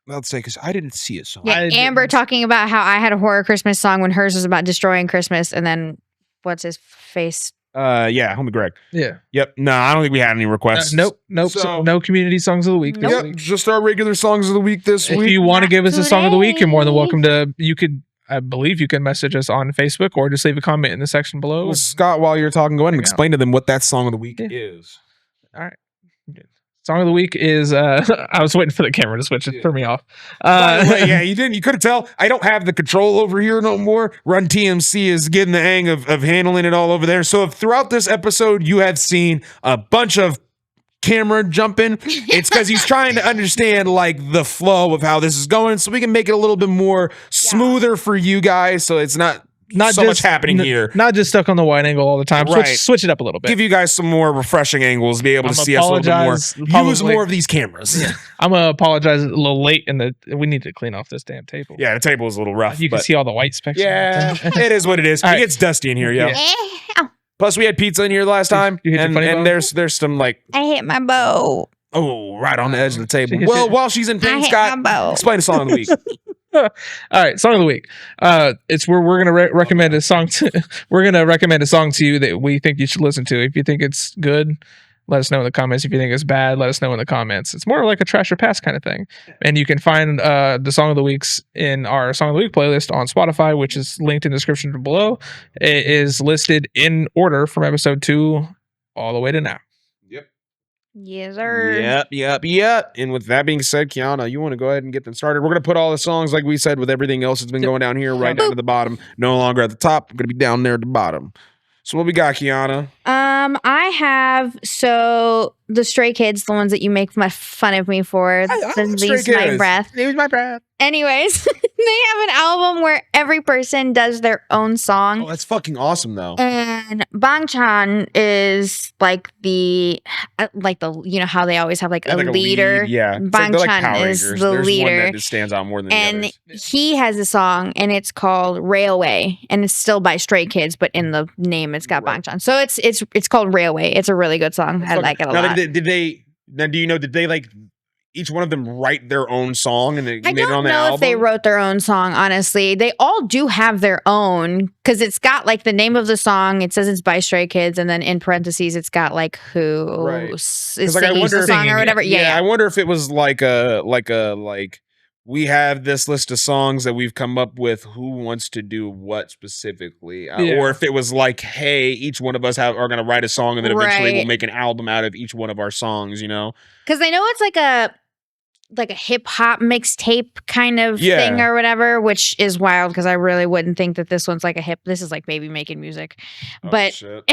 Let's say because I didn't see a song. yeah, Amber didn't- talking about how I had a horror Christmas song when hers was about destroying Christmas, and then what's his face? Yeah, homie Greg. Yeah. Yep. No, I don't think we had any requests. Nope. So- No community songs of the week. Nope. This Yep. week. Just our regular songs of the week this If week. you want to Not give us a song of the week, you're more than today. welcome to. You could, I believe, you can message us on Facebook or just leave a comment in the section below. Well, Scott, while you're talking, go ahead and Check it out. explain to them what that song of the week Yeah. is. All right. Song of the week is I was waiting for the camera to switch. It threw me off. By the way, yeah, you didn't. You couldn't tell. I don't have the control over here no more. Run TMC is getting the hang of handling it all over there. So if throughout this episode you have seen a bunch of camera jumping, it's because he's trying to understand like the flow of how this is going, so we can make it a little bit more smoother for you guys. So it's not so much happening here. Not just stuck on the wide angle all the time. Right. Switch it up a little bit. Give you guys some more refreshing angles, be able to I'm see us a little bit more. apologize, Use probably- more of these cameras. Yeah, I'm gonna apologize a little late we need to clean off this damn table. the table is a little rough. You can but see all the white specks. yeah, it is what it is. All right. It gets dusty in here, yeah. Eh, Plus, we had pizza in here last time, You hit your and funny bone? there's some like I hit my bow. right on the edge of the table. She hit Well, it. while she's in I pain, hit Scott, my bow. explain a song of the week. All right, song of the week. It's where we're gonna recommend a song to. We're gonna recommend a song to you that we think you should listen to. If you think it's good, let us know in the comments. If you think it's bad, let us know in the comments. It's more like a trash or pass kind of thing. And you can find the song of the weeks in our song of the week playlist on Spotify, which is linked in the description below. It is listed in order from episode 2 all the way to now. Yes, sir. Yep. And with that being said, Kiana, you want to go ahead and get them started? We're going to put all the songs, like we said, with everything else that's been going down here, right down to the bottom. No longer at the top. We're going to be down there at the bottom. So what we got, Kiana? I have the Stray Kids, the ones that you make fun of me for. Then Leaves My Breath. Leaves my breath. Anyways, they have an album where every person does their own song. Oh, that's fucking awesome, though. And Bangchan is like the you know how they always have like a leader. Yeah. It's like- they're like Bangchan Power is Rangers. the There's leader. one that just stands out more than the And others. he has a song and it's called Railway, and it's still by Stray Kids, but in the name it's got Right. Bangchan. So it's called Railway. It's a really good song. I like it a now, lot. Did they like each one of them write their own song and they I made it on don't the know album? if they wrote their own song, honestly. They all do have their own because it's got like the name of the song. It says it's by Stray Kids, and then in parentheses, it's got like who Right. is 'Cause, like, I singing wonder the if- song or whatever. Yeah. I wonder if it was like we have this list of songs that we've come up with. Who wants to do what specifically? Yeah. Or if it was like, hey, each one of us are going to write a song, and then eventually we'll Right. make an album out of each one of our songs. You know? Because I know it's like a hip hop mixtape kind of Yeah. thing or whatever, which is wild because I really wouldn't think that this one's like this is like baby making music. Oh, But shit.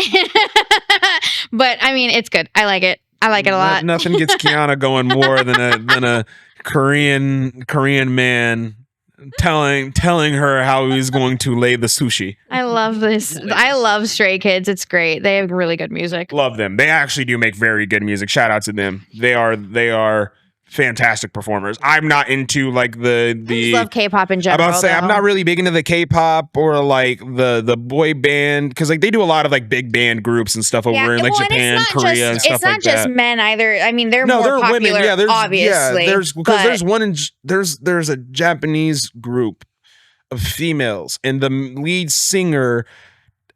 but I mean it's good. I like it. I like it a lot. Nothing gets Kiana going more than a Korean man telling her how he's going to lay the sushi. I love this. I love Stray Kids. It's great. They have really good music. Love them. They actually do make very good music. Shout out to them. They are fantastic performers. I'm not into like I just love K-pop in I'm general. about to say I'm though. not really big into the K-pop or like the boy band because like they do a lot of like big band groups and stuff over in like well, and Japan, it's not Korea, and just, stuff it's not like just that. men either. I mean, they're more They're popular, women. Yeah, obviously. there's but there's one in there's a Japanese group of females and the lead singer.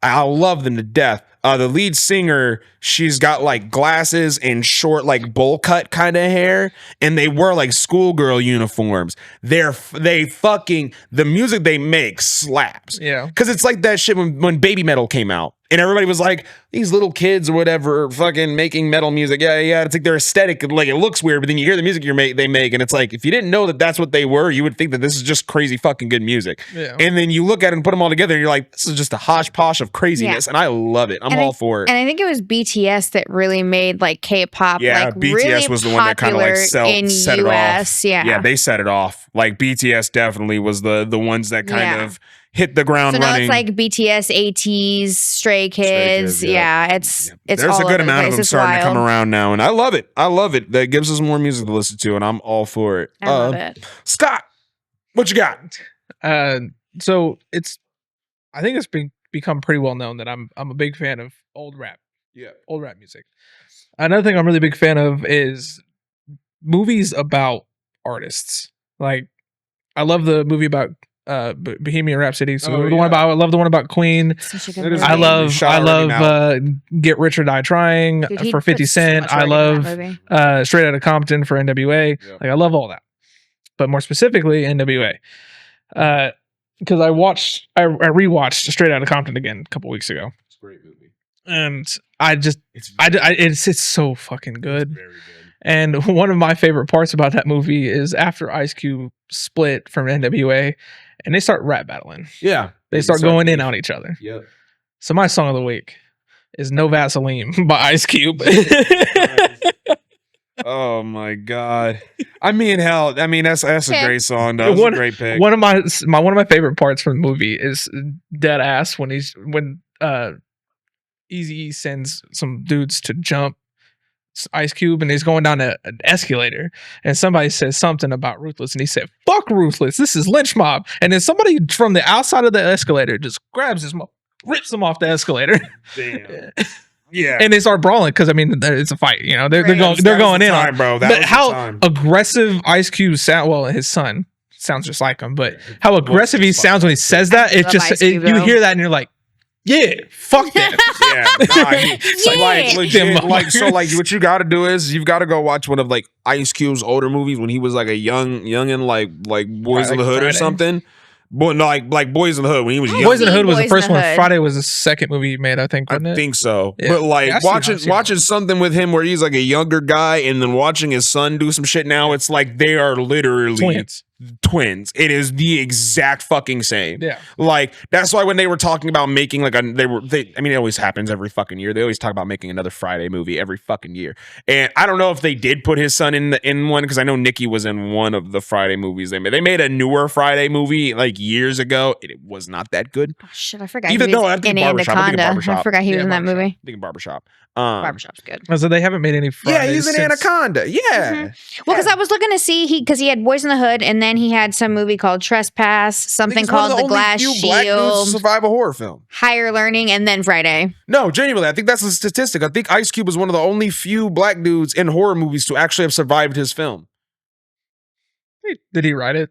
I love them to death. the lead singer, she's got like glasses and short like bowl cut kind of hair, and they wear like schoolgirl uniforms. The music they make slaps. Yeah. Because it's like that shit when Baby Metal came out. And everybody was like, these little kids or whatever are fucking making metal music. Yeah. It's like their aesthetic, like it looks weird, but then you hear the music they make, and it's like, if you didn't know that that's what they were, you would think that this is just crazy fucking good music. Yeah. And then you look at it and put them all together, and you're like, this is just a hodgepodge of craziness, and I love it. I'm all for it. And I think it was BTS that really made like K-pop. Yeah, like, BTS really was the one that kind of like in set it US. off. Yeah, they set it off. Like BTS definitely was the ones that kind of hit the ground so now running. it's like BTS, ATEEZ, Stray Kids. It's There's all a good over amount the of place. them It's starting to wild. come around now, and I love it. That gives us more music to listen to, and I'm all for it. I love it. Scott, what you got? So I think it's become pretty well known that I'm a big fan of old rap music. Another thing I'm really big fan of is movies about artists. Like, I love the movie about Bohemian Rhapsody. So I love the one about Queen. Such a good It is movie. I love Get Rich or Die Trying Dude, he for put 50 so Cent. much I work into that love movie. Straight Outta Compton for NWA. Yeah. Like, I love all that, but more specifically NWA, because I rewatched Straight Outta Compton again a couple weeks ago, It's a great movie. and it's so fucking good. It's very good. And one of my favorite parts about that movie is after Ice Cube split from NWA, and they start rap battling. Yeah, They start going in on each other. Yep. So my song of the week is "No Vaseline" by Ice Cube. Oh my god! I mean, hell, that's a great song. That was a great pick. One of my favorite parts from the movie is dead ass when Eazy-E sends some dudes to jump Ice Cube, and he's going down an escalator, and somebody says something about Ruthless, and he said, "Fuck Ruthless, this is Lynch Mob." And then somebody from the outside of the escalator just grabs his rips him off the escalator. Damn. Yeah. And they start brawling because it's a fight. You know, they're going in on, bro. but how aggressive Ice Cube sound. Well, his son sounds just like him, but how aggressive he sounds when he says that. It just you hear that and you're like, yeah, fuck that. Like legit, like so, like what you got to do is you've got to go watch one of like Ice Cube's older movies when he was like a youngin, like Boys in the Hood or something. Boy, no, like Boys in the Hood when he was young. Boys in the Hood was the first one. Friday was the second movie he made, I think. Wasn't I it? think so. Yeah. But like Yeah, watching something with him where he's like a younger guy, and then watching his son do some shit now, it's like they are literally twins. It is the exact fucking same. Yeah. Like that's why when they were talking about making like it always happens every fucking year. They always talk about making another Friday movie every fucking year. And I don't know if they did put his son in one, because I know Nikki was in one of the Friday movies they made. They made a newer Friday movie like years ago. It was not that good. Oh, shit, I forgot. Even he was though I think in Anaconda. Barbershop. I forgot he was in that movie. I think in Barbershop. Barbershop's good. So they haven't made any Fridays. Yeah, he's in Anaconda. Yeah. Mm-hmm. Well, because I was looking to see because he had Boys in the Hood, and then he had some movie called Trespass, something called The Glass Black dudes Shield, to survive a horror film. Higher Learning, and then Friday. No, genuinely, I think that's a statistic. I think Ice Cube was one of the only few black dudes in horror movies to actually have survived his film. Did he write it?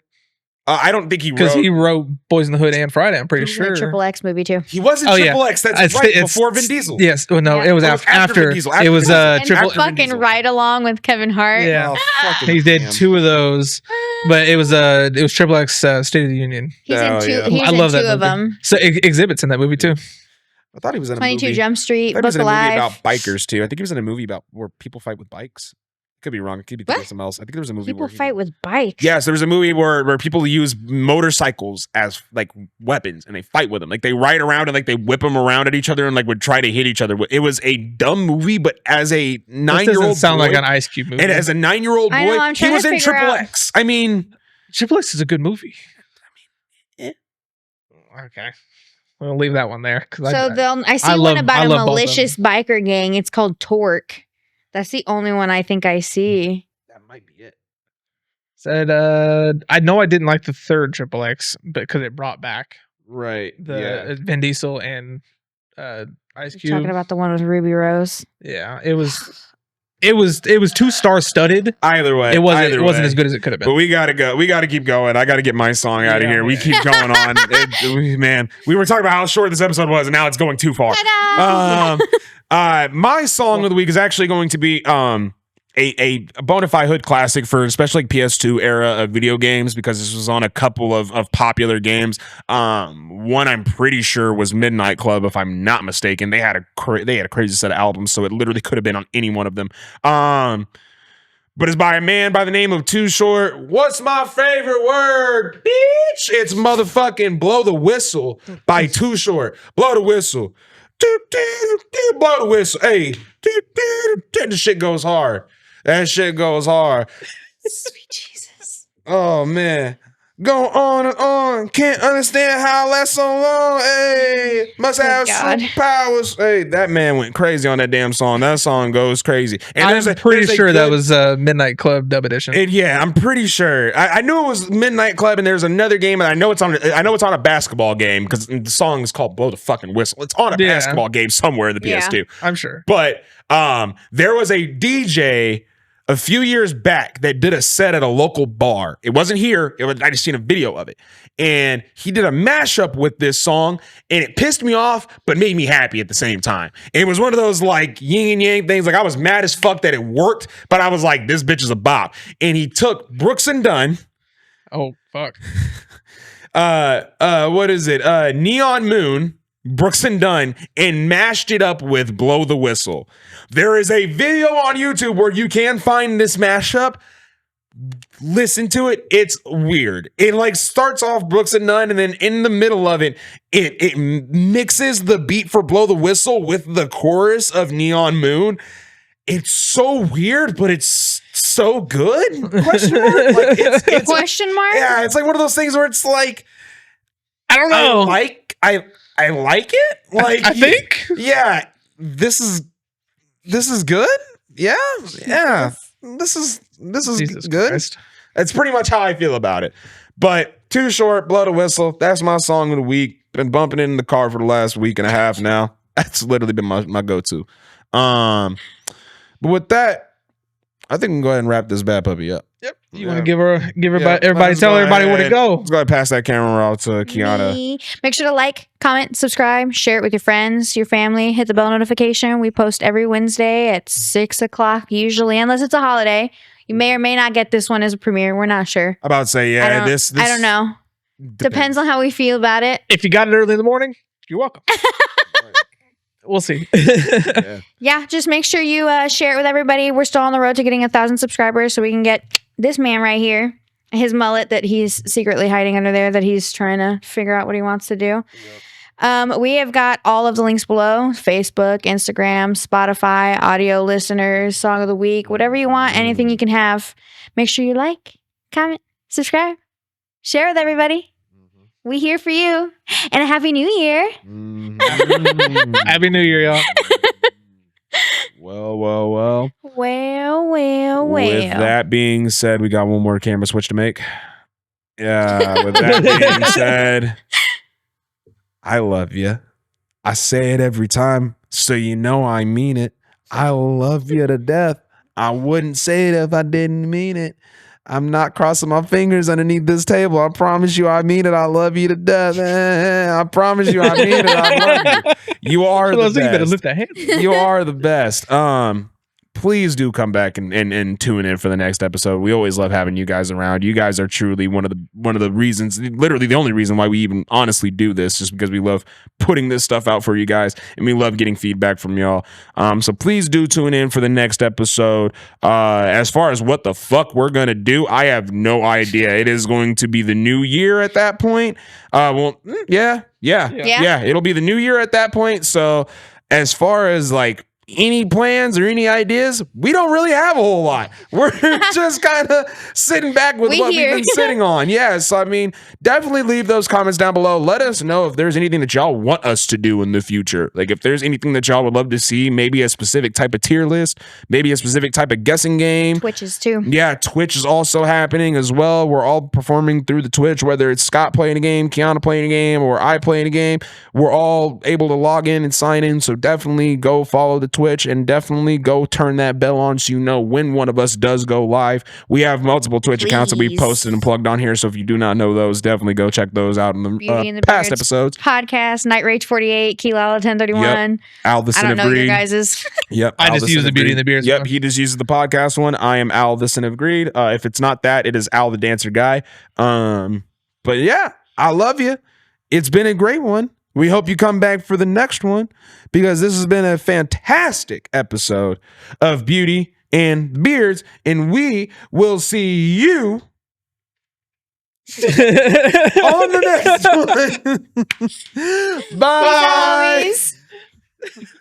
I don't think he wrote. Because he wrote Boys in the Hood and Friday, I'm pretty sure. Triple X movie too. He was in Triple X. That's right. Before Vin Diesel. Yes. Well, no, Yeah. it was Oh, it was after. Vin Diesel, It was And Triple. fucking Ride Along with Kevin Hart. Yeah. Oh, fucking He did damn. 2 of those, but it was Triple X State of the Union. He's in Oh, two. yeah. He's I in love 2 that of movie. them. So Exhibits in that movie too. I thought he was in a 22 movie. Jump Street, I thought he was Book in a movie Alive. about bikers too. I think he was in a movie about where people fight with bikes. Could be wrong. It could be What? something else. I think there was a movie People where he- fight with bikes. Yes, there was a movie where people use motorcycles as like weapons, and they fight with them. Like they ride around and like they whip them around at each other and like would try to hit each other. It was a dumb movie, but as a 9-year-old, This doesn't sound boy, like an Ice Cube movie. and as a 9-year-old I know, boy, I'm he trying was to in figure Triple out- X. I mean, Triple X is a good movie. eh. Okay, we'll leave that one there. So I see I one love- about I a love both of malicious biker gang. It's called Torque. That's the only one I think I see. That might be it. said I know I didn't like the third Triple X because it brought back Right. the Vin Diesel and Ice You're Cube. talking about the one with Ruby Rose. Yeah, it was it was too star studded. Either way, It wasn't as good as it could have been. But we gotta go. We gotta keep going. I gotta get my song out of here. We keep going on. Man, we were talking about how short this episode was, and now it's going too far. My song of the week is actually going to be a bona fide hood classic for especially like PS2 era of video games, because this was on a couple of popular games. One I'm pretty sure was Midnight Club, if I'm not mistaken. They had a crazy set of albums, so it literally could have been on any one of them. But it's by a man by the name of Too Short. What's my favorite word, bitch? It's motherfucking Blow the Whistle by Too Short. Blow the whistle. Blow the whistle. Hey, the shit goes hard. That shit goes hard. Sweet Jesus. Oh, man. Go on and on. Can't understand how it lasts so long. Hey, must have superpowers. Hey, that man went crazy on that damn song. That song goes crazy. And I'm pretty sure that was Midnight Club dub edition. Yeah, I'm pretty sure. I knew it was Midnight Club, and there's another game, and I know it's on a basketball game because the song is called "Blow the Fucking Whistle." It's on a basketball game somewhere in the PS2. I'm sure. But there was a DJ a few years back that did a set at a local bar. It wasn't here. I just seen a video of it. And he did a mashup with this song, and it pissed me off, but made me happy at the same time. And it was one of those like yin and yang things. Like I was mad as fuck that it worked, but I was like, this bitch is a bop. And he took Brooks and Dunn. Oh, fuck. What is it? Neon Moon, Brooks and Dunn, and mashed it up with Blow the Whistle. There is a video on YouTube where you can find this mashup. Listen to it. It's weird. It like starts off Brooks and Dunn, and then in the middle of it, it mixes the beat for Blow the Whistle with the chorus of Neon Moon. It's so weird, but it's so good. Question mark? Like, it's Question mark? Yeah, it's like one of those things where it's like, I don't know. I like it. Like I think. Yeah, this is good. Yeah. This is Jesus good. Christ. That's pretty much how I feel about it. But Too Short, Blow the Whistle. That's my song of the week. Been bumping it in the car for the last week and a half now. That's literally been my go-to. But with that, I think we can go ahead and wrap this bad puppy up. Yep. You want to give everybody, tell everybody where to go. Let's go ahead and pass that camera out to Kiana. Make sure to like, comment, subscribe, share it with your friends, your family. Hit the bell notification. We post every Wednesday at 6 o'clock, usually, unless it's a holiday. You may or may not get this one as a premiere. We're not sure. I'm about to say, yeah, this I don't know. Depends on how we feel about it. If you got it early in the morning, you're welcome. We'll see. Yeah, just make sure you share it with everybody. We're still on the road to getting 1,000 subscribers, so we can get this man right here, his mullet that he's secretly hiding under there, that he's trying to figure out what he wants to do. Yep. We have got all of the links below: Facebook, Instagram, Spotify, audio listeners, song of the week, whatever you want, anything you can have. Make sure you like, comment, subscribe, share with everybody. We here for you. And a Happy New Year. Happy New Year, y'all. Well. With that being said, we got one more camera switch to make. Yeah, with that being said, I love you. I say it every time, so you know I mean it. I love you to death. I wouldn't say it if I didn't mean it. I'm not crossing my fingers underneath this table. I promise you I mean it. I love you to death. I promise you I mean it. I love you. You are the best. You better lift that hand. You are the best. Please do come back and tune in for the next episode. We always love having you guys around. You guys are truly one of the reasons, literally the only reason why we even honestly do this, just because we love putting this stuff out for you guys, and we love getting feedback from y'all. So please do tune in for the next episode. As far as what the fuck we're gonna do, I have no idea. It is going to be the new year at that point. Yeah. It'll be the new year at that point. So as far as like any plans or any ideas, we don't really have a whole lot. We're just kind of sitting back with what we've been sitting on. Yeah, so I mean, definitely leave those comments down below. Let us know if there's anything that y'all want us to do in the future. Like if there's anything that y'all would love to see, maybe a specific type of tier list, maybe a specific type of guessing game. Twitches too. Yeah, Twitch is also happening as well. We're all performing through the Twitch, whether it's Scott playing a game, Kiana playing a game, or I playing a game. We're all able to log in and sign in, so definitely go follow the Twitch, and definitely go turn that bell on so you know when one of us does go live. We have multiple Twitch accounts that we Please. posted and plugged on here, so if you do not know those, definitely go check those out in Beauty and the the past Beards episodes. Podcast, Night Rage 48, Keylala 1031. Al the I Sin don't of know your Greed. guys's. Yep. I Al just the use Sin the of Beauty Greed. and the Beards Yep. one. He just uses the podcast one. I am Al the Sin of Greed. If it's not that, it is Al the Dancer Guy. But yeah, I love you. It's been a great one. We hope you come back for the next one because this has been a fantastic episode of Beauty and the Beards, and we will see you on the next one. Bye. Peace, homies.